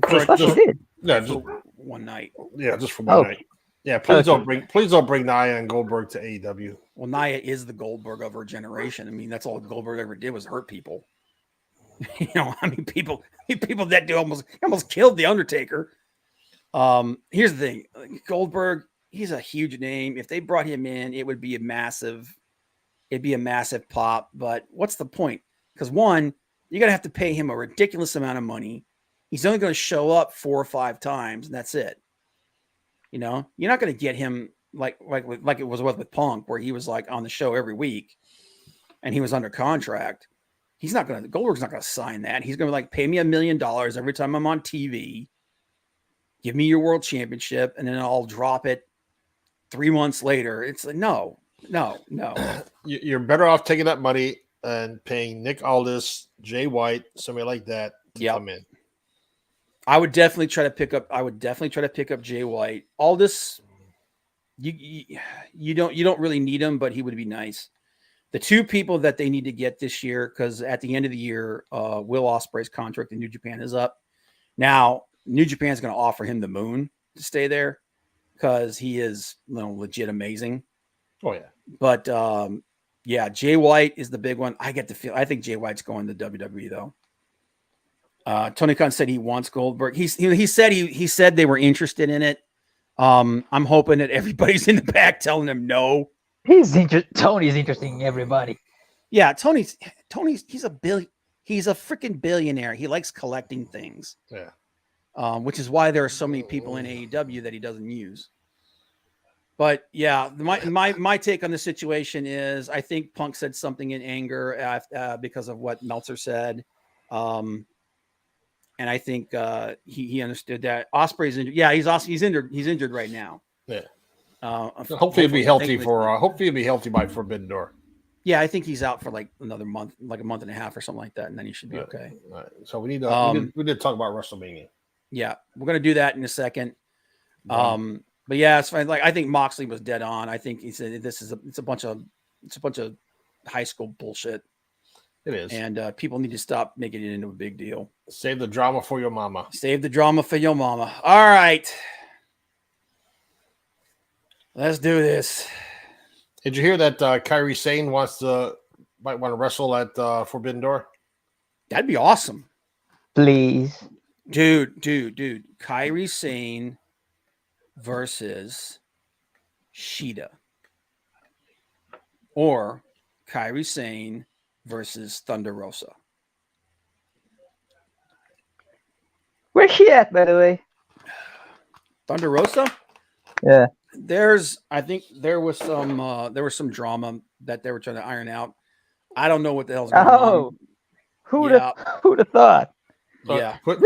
I thought she did. Yeah, just one night. Yeah, just for one night. Yeah, please don't bring Nia and Goldberg to AEW. Well, Nia is the Goldberg of her generation. I mean, that's all Goldberg ever did was hurt people. People that do almost killed the Undertaker. Here's the thing, Goldberg, he's a huge name. If they brought him in, it would be a massive pop. But what's the point? Because one, you're gonna have to pay him a ridiculous amount of money. He's only going to show up 4 or 5 times, and that's it. You're not going to get him like it was with Punk, where he was like on the show every week, and he was under contract. Goldberg's not going to sign that. He's going to pay me $1 million every time I'm on TV. Give me your world championship, and then I'll drop it 3 months later. It's like, no. You're better off taking that money and paying Nick Aldis, Jay White, somebody like that to come in. I would definitely try to pick up Jay White. Aldis, you don't really need him, but he would be nice. The 2 people that they need to get this year, because at the end of the year, Will Ospreay's contract in New Japan is up. Now, New Japan is going to offer him the moon to stay there because he is legit amazing. Oh yeah. But Jay White is the big one. I think Jay White's going to WWE though. Tony Khan said he wants Goldberg. He said they were interested in it. I'm hoping that everybody's in the back telling him no. Tony's interesting everybody. Yeah, Tony's he's a freaking billionaire. He likes collecting things. Yeah. Which is why there are so many people in AEW that he doesn't use. But yeah, my take on the situation is I think Punk said something in anger because of what Meltzer said. And I think he understood that Ospreay's injured. Yeah, he's injured. He's injured right now. Yeah. Hopefully he'll be healthy hopefully he'll be healthy by Forbidden Door. Yeah, I think he's out for another month, a month and a half or something like that, and then he should be okay. All right. So we need to talk about WrestleMania. Yeah, we're gonna do that in a second. Done. But yeah, it's fine. Like I think Moxley was dead on. I think he said it's a bunch of high school bullshit, It is. and people need to stop making it into a big deal. Save the drama for your mama. Save the drama for your mama. All right, let's do this. Did you hear that Kairi Sane might want to wrestle at Forbidden Door? That'd be awesome, Please. dude. Kairi Sane versus Sheeta, or Kairi Sane versus Thunder Rosa. Where's she at, by the way? Thunder Rosa? Yeah. I think there was some drama that they were trying to iron out. I don't know what the hell's going on. Who'd Yeah. have thought? Yeah. Put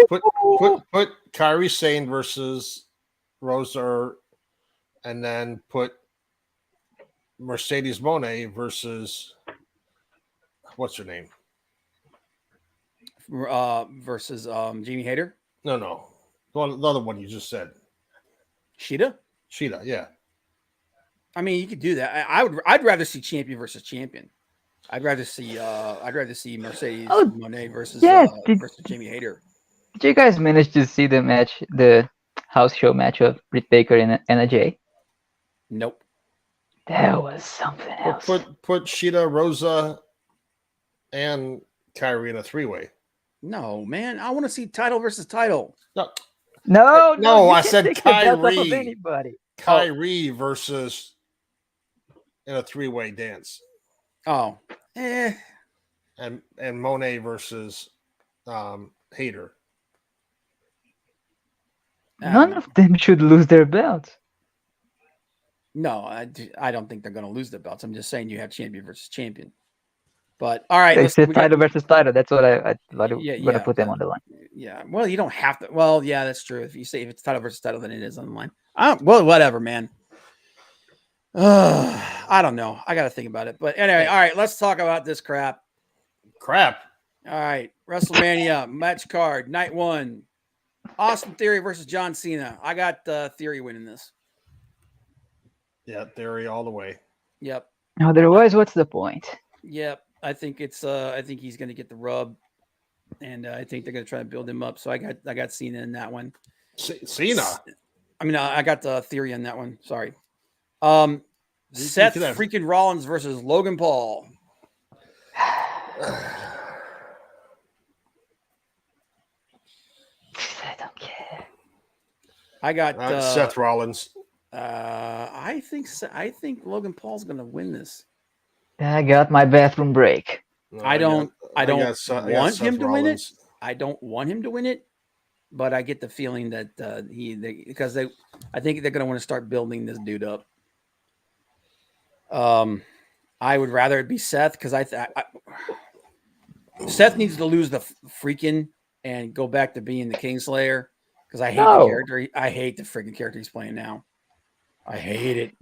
Kairi Sane versus Rosa, and then put Mercedes Moné versus what's her name? Versus Jamie Hayter. No. The other one you just said. Sheeta? Yeah. I mean, you could do that. I'd rather see champion versus champion. I'd rather see Mercedes Moné versus versus Jamie Hayter. Did you guys manage to see the house show match of Britt Baker and NJ? Nope. That was something else. Put Sheeta, Rosa, and Kairi in a 3-way. No, man. I want to see title versus title. No, I said Kairi. Of anybody. Kairi versus in a 3-way dance. Oh. And Monet versus Hayter. None of them should lose their belts. No, I don't think they're going to lose their belts. I'm just saying you have champion versus champion. But all right, It's title versus title. That's what I thought. Yeah, put them on the line. Yeah. Well, you don't have to. Well, yeah, that's true. If it's title versus title, then it is on the line. Well, whatever, man. I don't know. I got to think about it. But anyway, all right, let's talk about this crap. All right, WrestleMania match card, night 1. Austin Theory versus John Cena. I got Theory winning this. Yeah, Theory all the way. Yep. Otherwise, what's the point? Yep. I think he's going to get the rub, and I think they're going to try to build him up. So I got Cena in that one. Cena. I mean, I got the Theory on that one. Sorry. Seth freaking Rollins versus Logan Paul. I don't care. I got Seth Rollins. I think Logan Paul's going to win this. I got my bathroom break. No, I don't want him to win it. I don't want him to win it, but I get the feeling that because I think they're going to want to start building this dude up. I would rather it be Seth because Seth needs to lose the freaking and go back to being the Kingslayer because I hate the character. I hate the freaking character he's playing now. I hate it.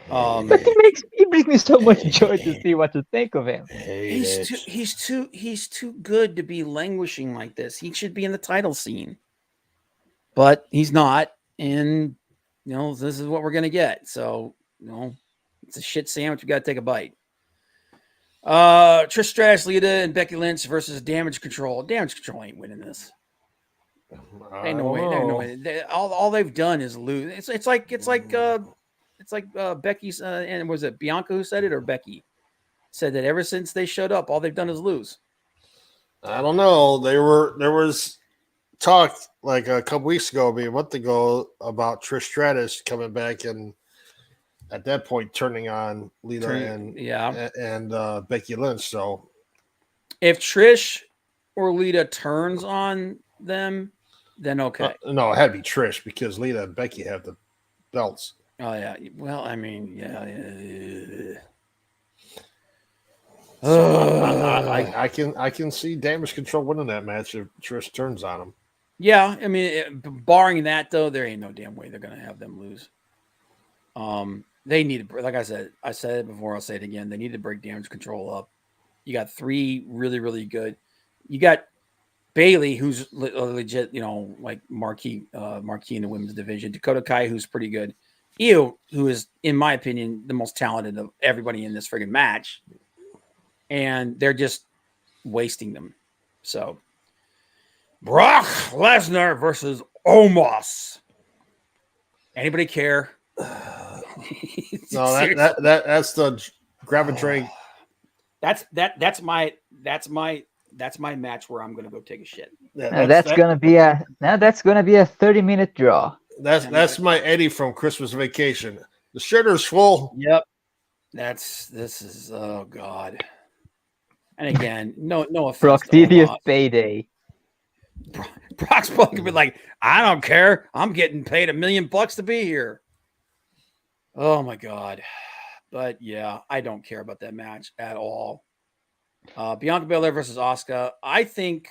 But he brings me so much joy to see what to think of him. He's too good to be languishing like this. He should be in the title scene, but he's not. And this is what we're gonna get. So it's a shit sandwich. We got to take a bite. Trish Stratus, Lita, and Becky Lynch versus Damage Control. Damage Control ain't winning this. Ain't no way. All they've done is lose. It's like Becky's and was it Bianca who said it or Becky said that ever since they showed up, all they've done is lose. I don't know. There was talk like a couple weeks ago, maybe a month ago, about Trish Stratus coming back and at that point turning on Lita and Becky Lynch. So if Trish or Lita turns on them, then okay. No, it had to be Trish because Lita and Becky have the belts. Oh yeah. Well, I mean, yeah. So I can see Damage Control winning that match if Trish turns on him. Yeah, I mean, barring that though, there ain't no damn way they're gonna have them lose. They need to, like I said it before, I'll say it again. They need to break Damage Control up. You got 3 really, really good. You got Bailey, who's legit, like marquee in the women's division. Dakota Kai, who's pretty good. Io, who is, in my opinion, the most talented of everybody in this friggin' match. And they're just wasting them. So, Brock Lesnar versus Omos. Anybody care? No, that's the grab a drink. That's my match where I'm gonna go take a shit. Yeah, That's gonna be a 30-minute draw. That's my Eddie from Christmas Vacation. The shitter's full. Yep. This is oh god. And again, no offense. Brock's devious payday. Brock's probably gonna be like, I don't care. I'm getting paid $1 million to be here. Oh my god. But yeah, I don't care about that match at all. Bianca Belair versus Asuka. I think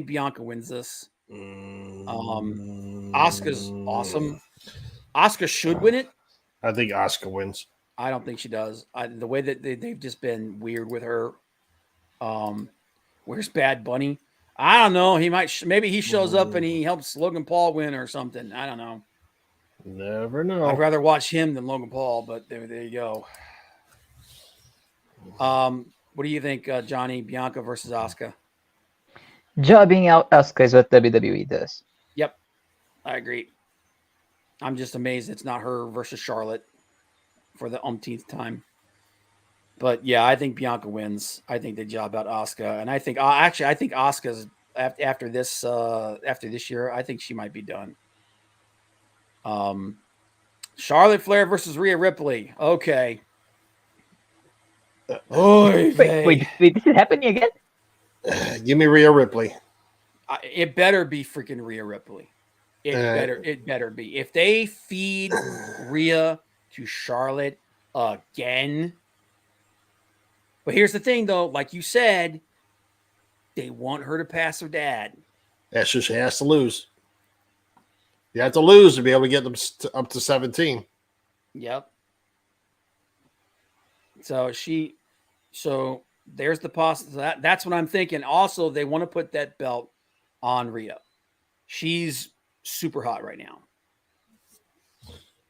Bianca wins this. Asuka's awesome. Asuka should win it. I think Asuka wins. I don't think she does. The way that they've just been weird with her. Where's Bad Bunny? I don't know. He might. Maybe he shows up and he helps Logan Paul win or something. I don't know. Never know. I'd rather watch him than Logan Paul. But there you go. What do you think, Johnny? Bianca versus Asuka? Jobbing out Asuka is what WWE does. Yep, I agree. I'm just amazed it's not her versus Charlotte for the umpteenth time. But yeah, I think Bianca wins. I think they job out Asuka, and I think I think Asuka's after this year, I think she might be done. Charlotte Flair versus Rhea Ripley. Okay. Wait, this is happening again? Give me Rhea Ripley. It better be freaking Rhea Ripley. It better be. If they feed Rhea to Charlotte again. But here's the thing, though. Like you said, they want her to pass her dad. That's just she has to lose. You have to lose to be able to get them up to 17. Yep. So there's the possibility. That's what I'm thinking. Also, they want to put that belt on Rhea. She's super hot right now.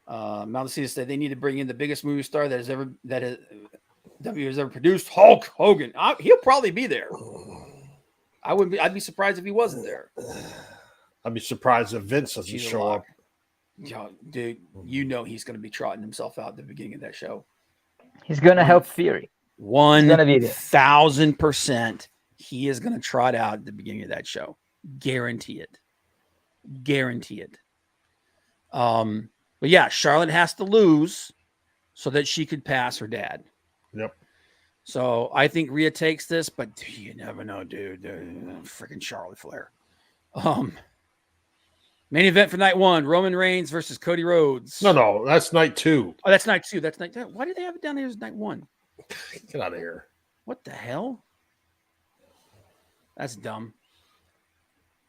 Maldacita said they need to bring in the biggest movie star W has ever produced, Hulk Hogan. He'll probably be there. I'd be surprised if he wasn't there. I'd be surprised if Vince doesn't show up. Yo, dude, you know he's going to be trotting himself out at the beginning of that show. He's going to help Fury. 1,000% he is going to trot out at the beginning of that show. Guarantee it. But yeah, Charlotte has to lose so that she could pass her dad. Yep. So I think Rhea takes this, but you never know, dude. Freaking Charlotte Flair. Main event for night 1: Roman Reigns versus Cody Rhodes. No, that's night 2. Oh, that's night 2. That's night 2. Why did they have it down here as night 1? Get out of here. What the hell? That's dumb.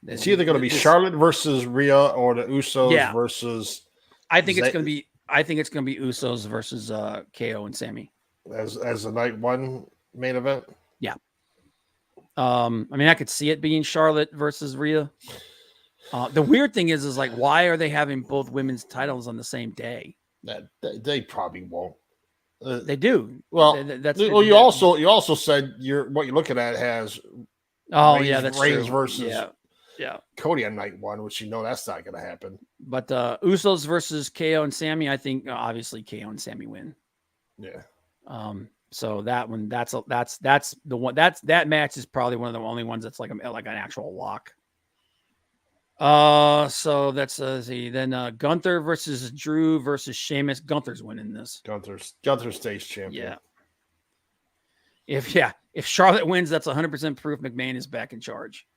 It's either going to be Charlotte versus Rhea or the Usos versus. I think it's going to be Usos versus KO and Sammy as the night 1 main event. Yeah. I mean, I could see it being Charlotte versus Rhea. The weird thing is like, why are they having both women's titles on the same day? They probably won't. They do. Well, you also said what you're looking at has. That's Reigns true. versus Cody on night 1, which that's not going to happen. But Usos versus KO and Sammy, I think obviously KO and Sammy win. Yeah. So that one, that's the one that match is probably one of the only ones that's like an actual lock. So that's see. Then Gunther versus Drew versus Sheamus. Gunther's winning this. Gunther stays champion. Yeah. If Charlotte wins, that's 100% proof McMahon is back in charge.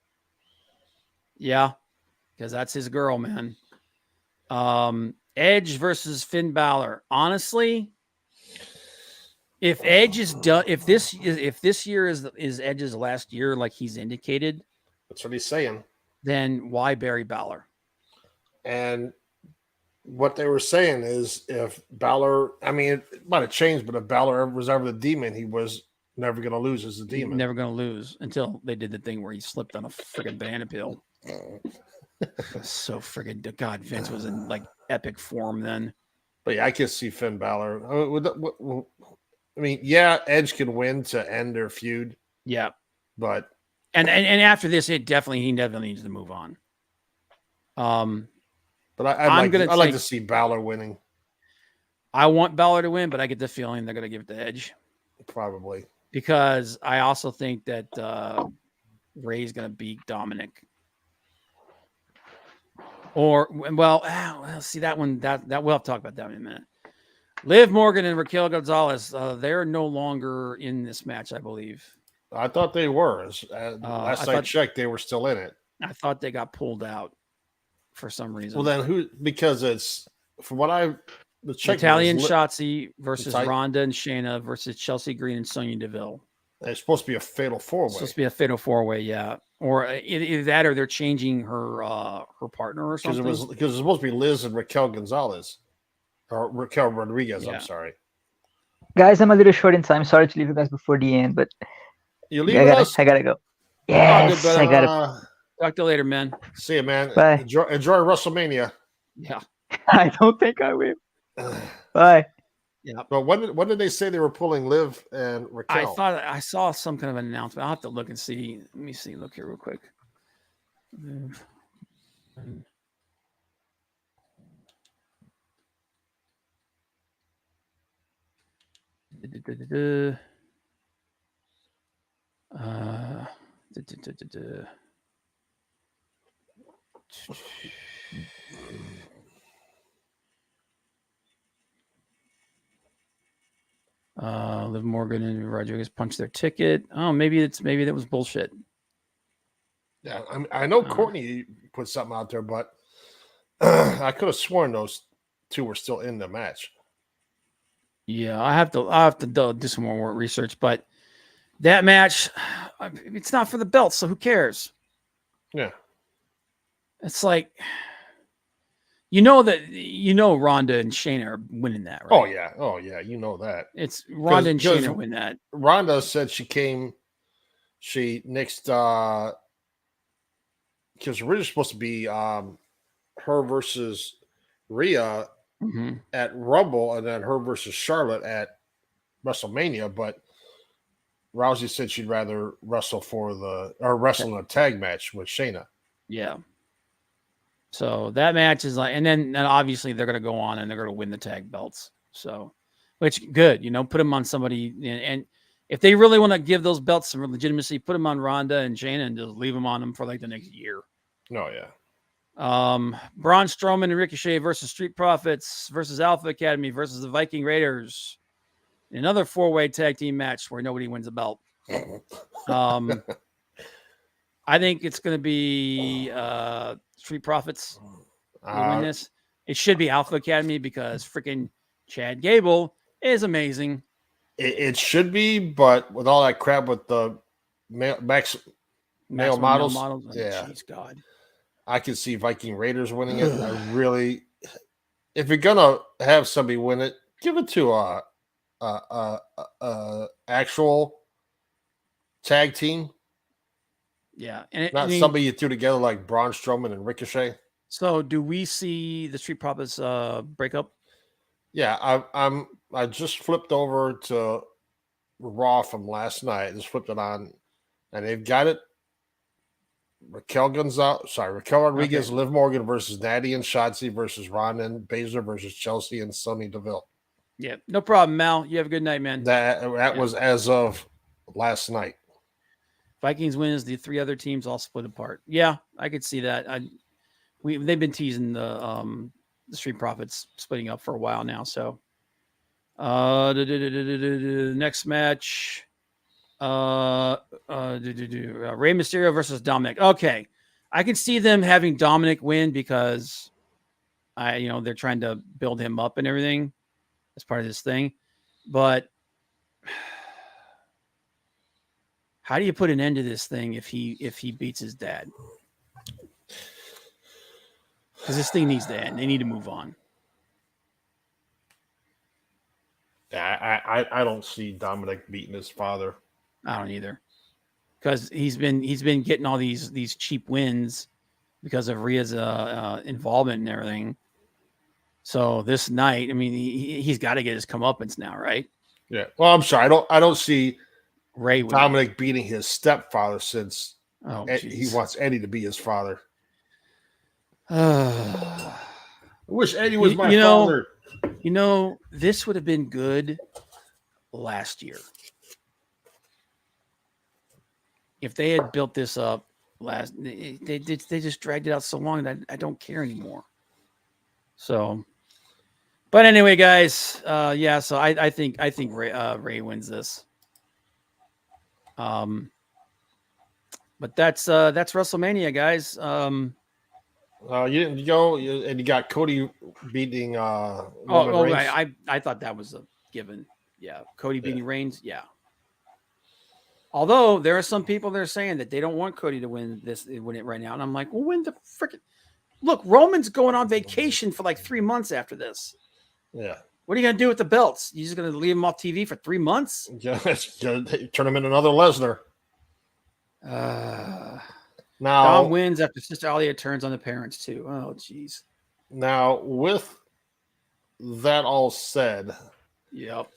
Yeah, because that's his girl, man. Edge versus Finn Balor. Honestly, if Edge is done, if this year is Edge's last year, like he's indicated, that's what he's saying. Then why bury Balor? And what they were saying is if Balor, I mean, it might have changed, but if Balor was ever the demon, he was never going to lose as a demon. Never going to lose until they did the thing where he slipped on a freaking banana peel. So friggin' God, Vince was in like epic form then. But yeah, I can see Finn Balor. I mean, yeah, Edge can win to end their feud. Yeah, but and after this, he definitely needs to move on. But I'd like to see Balor winning. I want Balor to win, but I get the feeling they're going to give it to Edge. Probably. Because I also think that Ray's going to beat Dominic. Or, well, see that one, that we'll have to talk about that in a minute. Liv Morgan and Raquel Gonzalez, they're no longer in this match, I believe. I thought they were. Last I checked, they were still in it. I thought they got pulled out for some reason. Well, then who? Because it's from what the Italian Shotzi versus Ronda and Shayna versus Chelsea Green and Sonya Deville. It's supposed to be a fatal four-way. It's supposed to be a fatal four-way, yeah. Or either that, or they're changing her partner or something. Because it's supposed to be Liz and Raquel Gonzalez, or Raquel Rodriguez. Yeah. I'm sorry, guys. I'm a little short in time. Sorry to leave you guys before the end, but you leave us. I gotta go. Yes, I gotta. Talk to you later, man. See you, man. Bye. Enjoy WrestleMania. Yeah. I don't think I will. Bye. Yeah. But when did they say they were pulling Liv and Raquel? I thought I saw some kind of an announcement. I'll have to look and see. Let me see. Look here real quick. Liv Morgan and Rodriguez punched their ticket. Oh, maybe that was bullshit. Yeah, I know Courtney put something out there, but I could have sworn those two were still in the match. Yeah, I have to do some more research, but that match, it's not for the belt, so who cares? Yeah, it's like, Ronda and Shayna are winning that, right? Oh yeah, you know that. It's Ronda and Shayna win that. Ronda said she next because originally supposed to be her versus Rhea at Rumble, and then her versus Charlotte at WrestleMania, but Rousey said she'd rather wrestle in a tag match with Shayna. Yeah. So that match is like, and then obviously they're going to go on and they're going to win the tag belts. So, which good, put them on somebody. And if they really want to give those belts some legitimacy, put them on Ronda and Shayna and just leave them on them for like the next year. Oh yeah. Braun Strowman and Ricochet versus Street Profits versus Alpha Academy versus the Viking Raiders. Another 4-way tag team match where nobody wins a belt. I think it's going to be Street Profits will win this. It should be Alpha Academy because freaking Chad Gable is amazing. It should be, but with all that crap with the male models, yeah. Jeez, God. I can see Viking Raiders winning it. If you're gonna have somebody win it, give it to a actual tag team. Yeah, and not somebody you threw together like Braun Strowman and Ricochet. So, do we see the Street Profits break up? Yeah, I just flipped over to Raw from last night. Just flipped it on, and they've got it. Raquel Rodriguez, Liv Morgan versus Natty and Shotzi versus Ron and Baszler versus Chelsea and Sonya Deville. Yeah, no problem, Mal. You have a good night, man. That was as of last night. Vikings wins. The 3 other teams all split apart. Yeah, I could see that. They've been teasing the Street Profits splitting up for a while now. So, next match, Rey Mysterio versus Dominic. Okay, I can see them having Dominic win because they're trying to build him up and everything as part of this thing, but how do you put an end to this thing if he beats his dad? Because this thing needs to end. They need to move on. Yeah, I don't see Dominic beating his father. I don't either, because he's been getting all these cheap wins because of Rhea's involvement and everything. So this night, I mean, he's got to get his comeuppance now, right? Yeah. Well, I'm sorry. I don't see Ray winning. Dominic beating his stepfather since he geez. wants Eddie to be his father. I wish Eddie was my father. You know, this would have been good last year if they had built this up they just dragged it out so long that I don't care anymore. So, but anyway, guys, yeah. So I think Ray wins this. But that's WrestleMania, guys. You didn't go, and you got Cody beating. Roman Reigns. I thought that was a given. Yeah, Cody beating Reigns. Yeah. Although there are some people that are saying that they don't want Cody to win it right now, and I'm like, well, when the frickin' look, Roman's going on vacation for like 3 months after this. Yeah. What are you gonna do with the belts? You just gonna leave him off TV for 3 months? Yeah, turn him into another Lesnar. Now Dom wins after Sister Alia turns on the parents too. Oh, jeez. Now, with that all said, yep.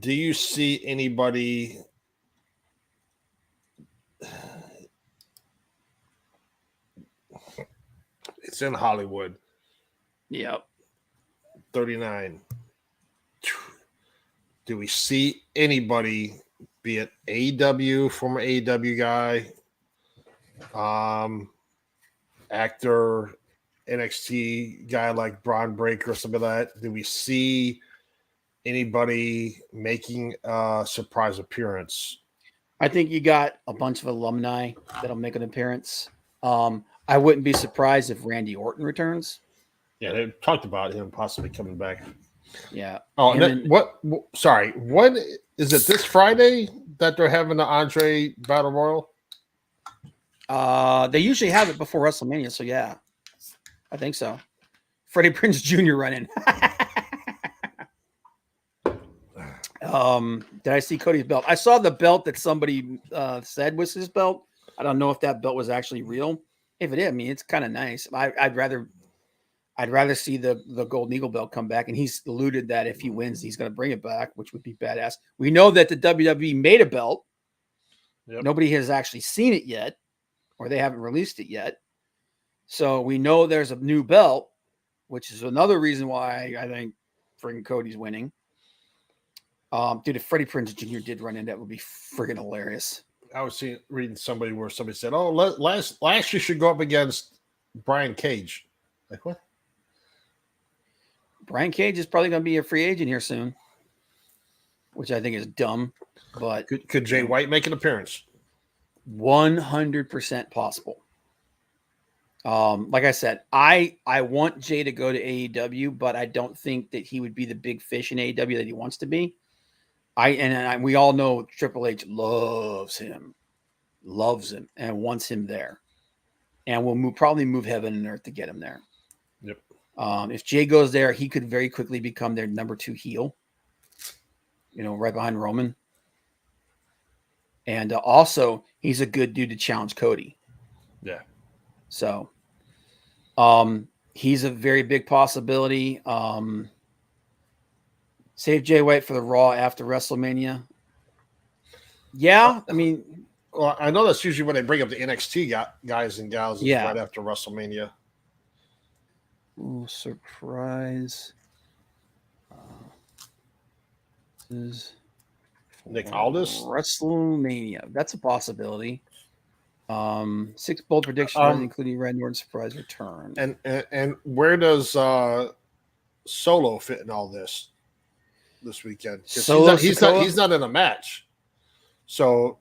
Do you see anybody? It's in Hollywood. Yep. 39. Do we see anybody, be it AEW, former AEW guy, actor, NXT guy like Braun Breaker or something like that? Do we see anybody making a surprise appearance? I think you got a bunch of alumni that'll make an appearance. I wouldn't be surprised if Randy Orton returns. Yeah, they talked about him possibly coming back. Yeah. Oh, what? Sorry, when is it? This Friday that they're having the Andre Battle Royal? They usually have it before WrestleMania, so yeah, I think so. Freddie Prinze Jr. running. Did I see Cody's belt? I saw the belt that somebody said was his belt. I don't know if that belt was actually real. If it is, I mean, it's kind of nice. I'd rather see the Golden Eagle belt come back, and he's alluded that if he wins, he's going to bring it back, which would be badass. We know that the WWE made a belt. Yep. Nobody has actually seen it yet, or they haven't released it yet. So we know there's a new belt, which is another reason why I think friggin' Cody's winning. Dude, if Freddie Prinze Jr. did run in, that would be friggin' hilarious. I was reading somebody where somebody said, "Oh, last year should go up against Brian Cage." Like what? Brian Cage is probably going to be a free agent here soon, which I think is dumb. But could Jay White make an appearance? 100% possible. Like I said, I want Jay to go to AEW, but I don't think that he would be the big fish in AEW that he wants to be. We all know Triple H loves him, and wants him there, and will probably move heaven and earth to get him there. Yep. If Jay goes there, he could very quickly become their number 2 heel. Right behind Roman. And also, he's a good dude to challenge Cody. Yeah. So, he's a very big possibility. Save Jay White for the Raw after WrestleMania. Yeah, I mean, well, I know that's usually when they bring up the NXT guys and gals right after WrestleMania. Ooh, surprise! Is Nick Aldis WrestleMania? That's a possibility. 6 bold predictions, including Randy Orton's surprise return. And where does Solo fit in all this weekend? He's not in a match, so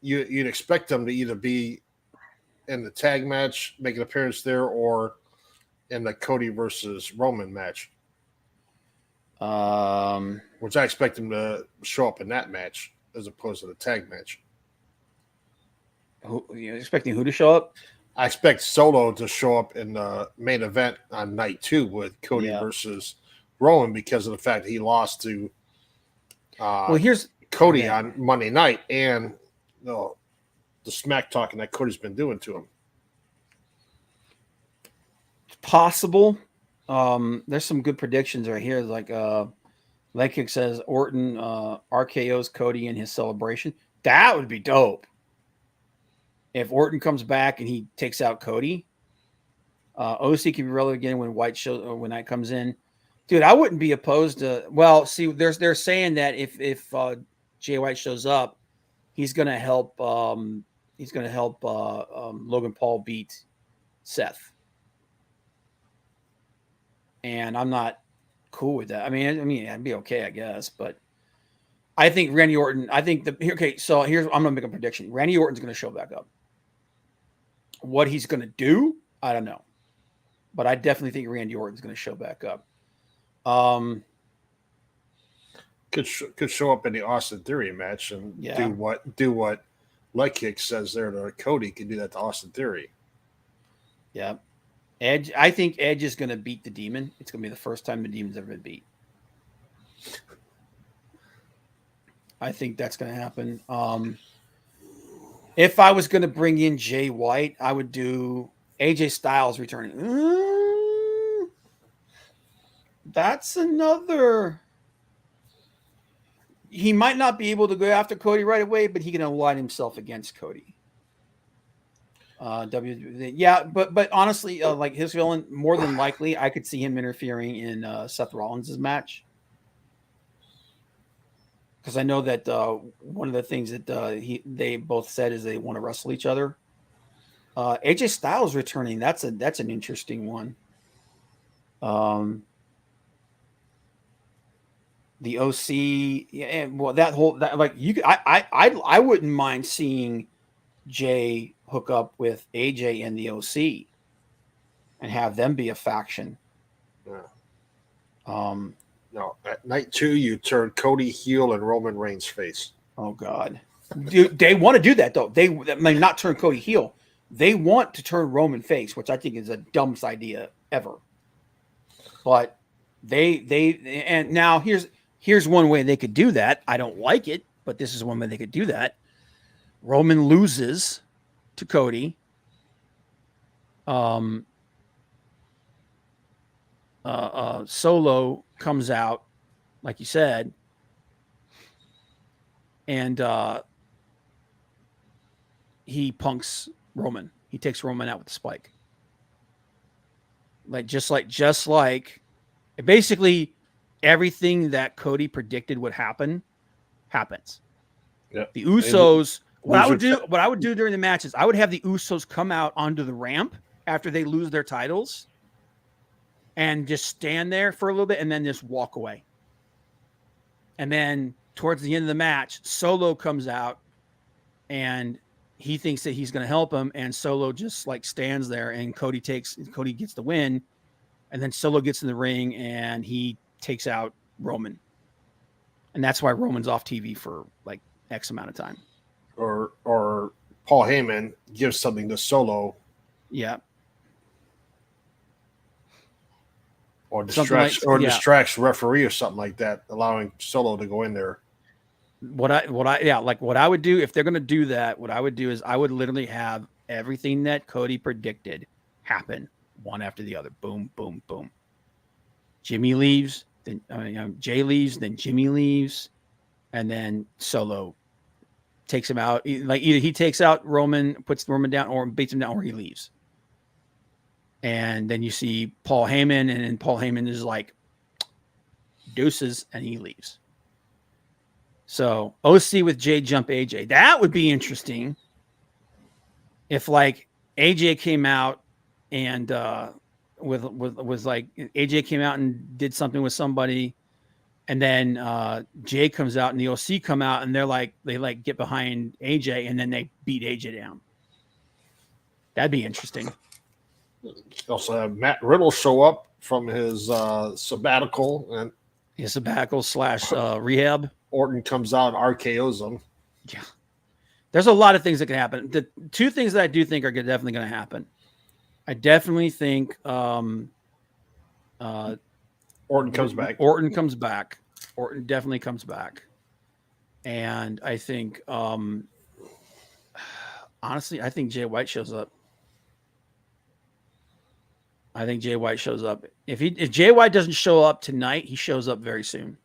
you'd expect him to either be in the tag match, make an appearance there, or in the Cody versus Roman match. Which I expect him to show up in that match as opposed to the tag match. You're expecting who to show up? I expect Solo to show up in the main event on night 2 with Cody versus Roman because of the fact that he lost to here's Cody Yeah. on Monday night and the smack talking that Cody's been doing to him. It's possible. There's some good predictions right here. Like Leg Kick says Orton RKO's Cody in his celebration. That would be dope. If Orton comes back and he takes out Cody, OC can be relevant again when White shows or when that comes in. Dude, I wouldn't be opposed to. Well, see, they're saying that if Jay White shows up, he's gonna help. He's gonna help Logan Paul beat Seth, and I'm not cool with that. I mean, I'd be okay, I guess, but I think Randy Orton. I think So I'm gonna make a prediction. Randy Orton's gonna show back up. What he's gonna do, I don't know, but I definitely think Randy Orton's gonna show back up. Could show up in the Austin Theory match and do what Leg Kick says there to Cody. Could do that to Austin Theory. Yeah. Edge. I think Edge is going to beat the Demon. It's going to be the first time the Demon's ever been beat. I think that's going to happen. If I was going to bring in Jay White, I would do AJ Styles returning. That's another. He might not be able to go after Cody right away, but he can align himself against Cody. But honestly, like his villain, more than likely, I could see him interfering in Seth Rollins' match. Because I know that one of the things that they both said is they want to wrestle each other. AJ Styles returning, that's an interesting one. The OC, I wouldn't mind seeing Jay hook up with AJ and the OC and have them be a faction. Yeah. No, at night 2, you turn Cody heel and Roman Reigns face. Oh God, dude, they want to do that though. They may not turn Cody heel. They want to turn Roman face, which I think is the dumbest idea ever. But and now here's one way they could do that. I don't like it, but this is one way they could do that. Roman loses to Cody. Solo comes out, like you said, and he punks Roman. He takes Roman out with the spike. Just like basically everything that Cody predicted would happen happens. Yeah. The Usos. What I would do during the matches, I would have the Usos come out onto the ramp after they lose their titles and just stand there for a little bit and then just walk away. And then towards the end of the match, Solo comes out and he thinks that he's going to help him, and Solo just like stands there, and Cody gets the win, and then Solo gets in the ring and he takes out Roman. And that's why Roman's off TV for like X amount of time. Or Paul Heyman gives something to Solo. Yeah. Or distracts referee or something like that, allowing Solo to go in there. What I would do if they're going to do that, what I would do is I would literally have everything that Cody predicted happen one after the other. Boom, boom, boom. Jimmy leaves, then Jay leaves, then Jimmy leaves, and then Solo takes him out. Like either he takes out Roman, puts Roman down, or beats him down, or he leaves. And then you see Paul Heyman, and then Paul Heyman is like deuces, and he leaves. So OC with Jay jump AJ. That would be interesting. If like AJ came out and was like AJ came out and did something with somebody, and then Jay comes out and the OC come out and they get behind AJ and then they beat AJ down. That'd be interesting. Also have Matt Riddle show up from his sabbatical and his sabbatical / rehab. Orton comes out and RKO's him. Yeah. There's a lot of things that can happen. The two things that I do think are definitely going to happen. I definitely think Orton comes back. Orton comes back. Orton definitely comes back. And I think, honestly, I think Jay White shows up. If Jay White doesn't show up tonight, he shows up very soon.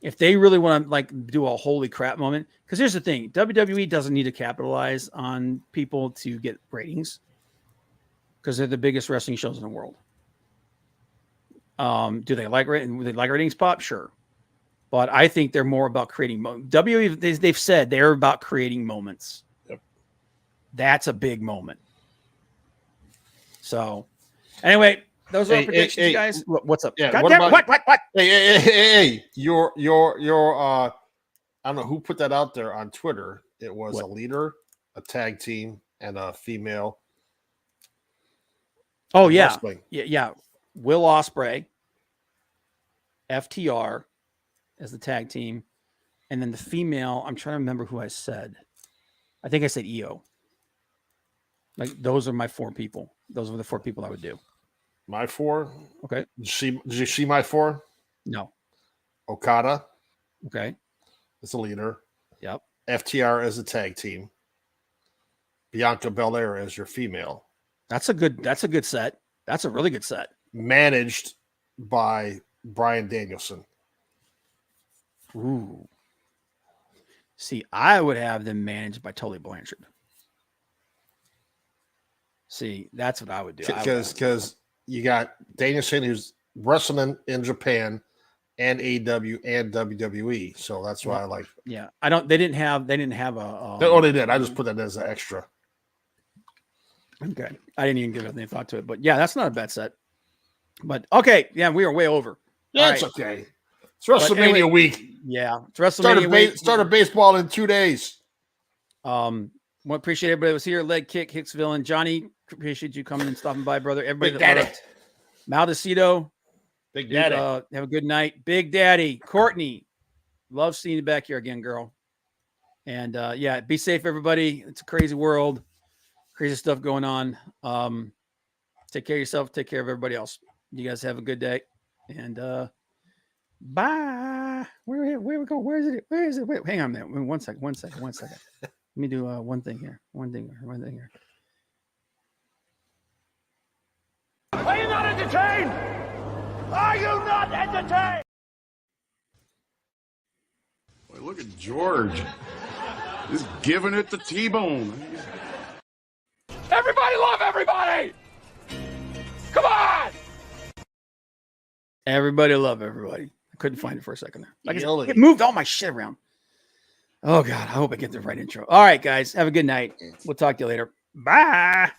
If they really want to like do a holy crap moment, because here's the thing, WWE doesn't need to capitalize on people to get ratings because they're the biggest wrestling shows in the world. Do they like ratings pop? Sure. But I think they're more about creating WWE. They've said they're about creating moments. Yep. That's a big moment. So anyway, those are our predictions, guys. What's up? Yeah, what? Hey, your I don't know who put that out there on Twitter. It was a leader, a tag team, and a female. Oh yeah. Wrestling. Yeah. Will Ospreay, FTR as the tag team, and then the female, I'm trying to remember who I said. I think I said EO. Like those are my 4 people. Those were the 4 people I would do. My 4. Okay. Did you see my 4? No. Okada. Okay. As a leader. Yep. FTR as a tag team. Bianca Belair as your female. That's a good set. That's a really good set. Managed by Bryan Danielson. Ooh. See, I would have them managed by Tully Blanchard. See, that's what I would do. Because you got Danielson who's wrestling in Japan and AEW and WWE. So that's why I like. Yeah. They didn't have a they did. I just put that as an extra. Okay. I didn't even give any thought to it. But yeah, that's not a bad set. But okay. Yeah, we are way over. Yeah, it's okay. It's WrestleMania week. Yeah. It's WrestleMania week. Started baseball in 2 days. Well, appreciate everybody that was here. Leg Kick, Hicksville, and Johnny. Appreciate you coming and stopping by, brother. Everybody Big Daddy. Maldacito. Big Daddy. Have a good night. Big Daddy. Courtney. Love seeing you back here again, girl. And yeah, be safe, everybody. It's a crazy world. Crazy stuff going on. Take care of yourself. Take care of everybody else. You guys have a good day. And bye. Where we go? Where is it? Wait, hang on a minute. One second. Let me do one thing here. One thing here. Are you not entertained? Are you not entertained? Boy, look at George. Just giving it the T-bone. Everybody love everybody! Come on! Everybody love everybody. I couldn't find it for a second there. Like It moved all my shit around. Oh God, I hope I get the right intro. All right, guys, have a good night. We'll talk to you later. Bye.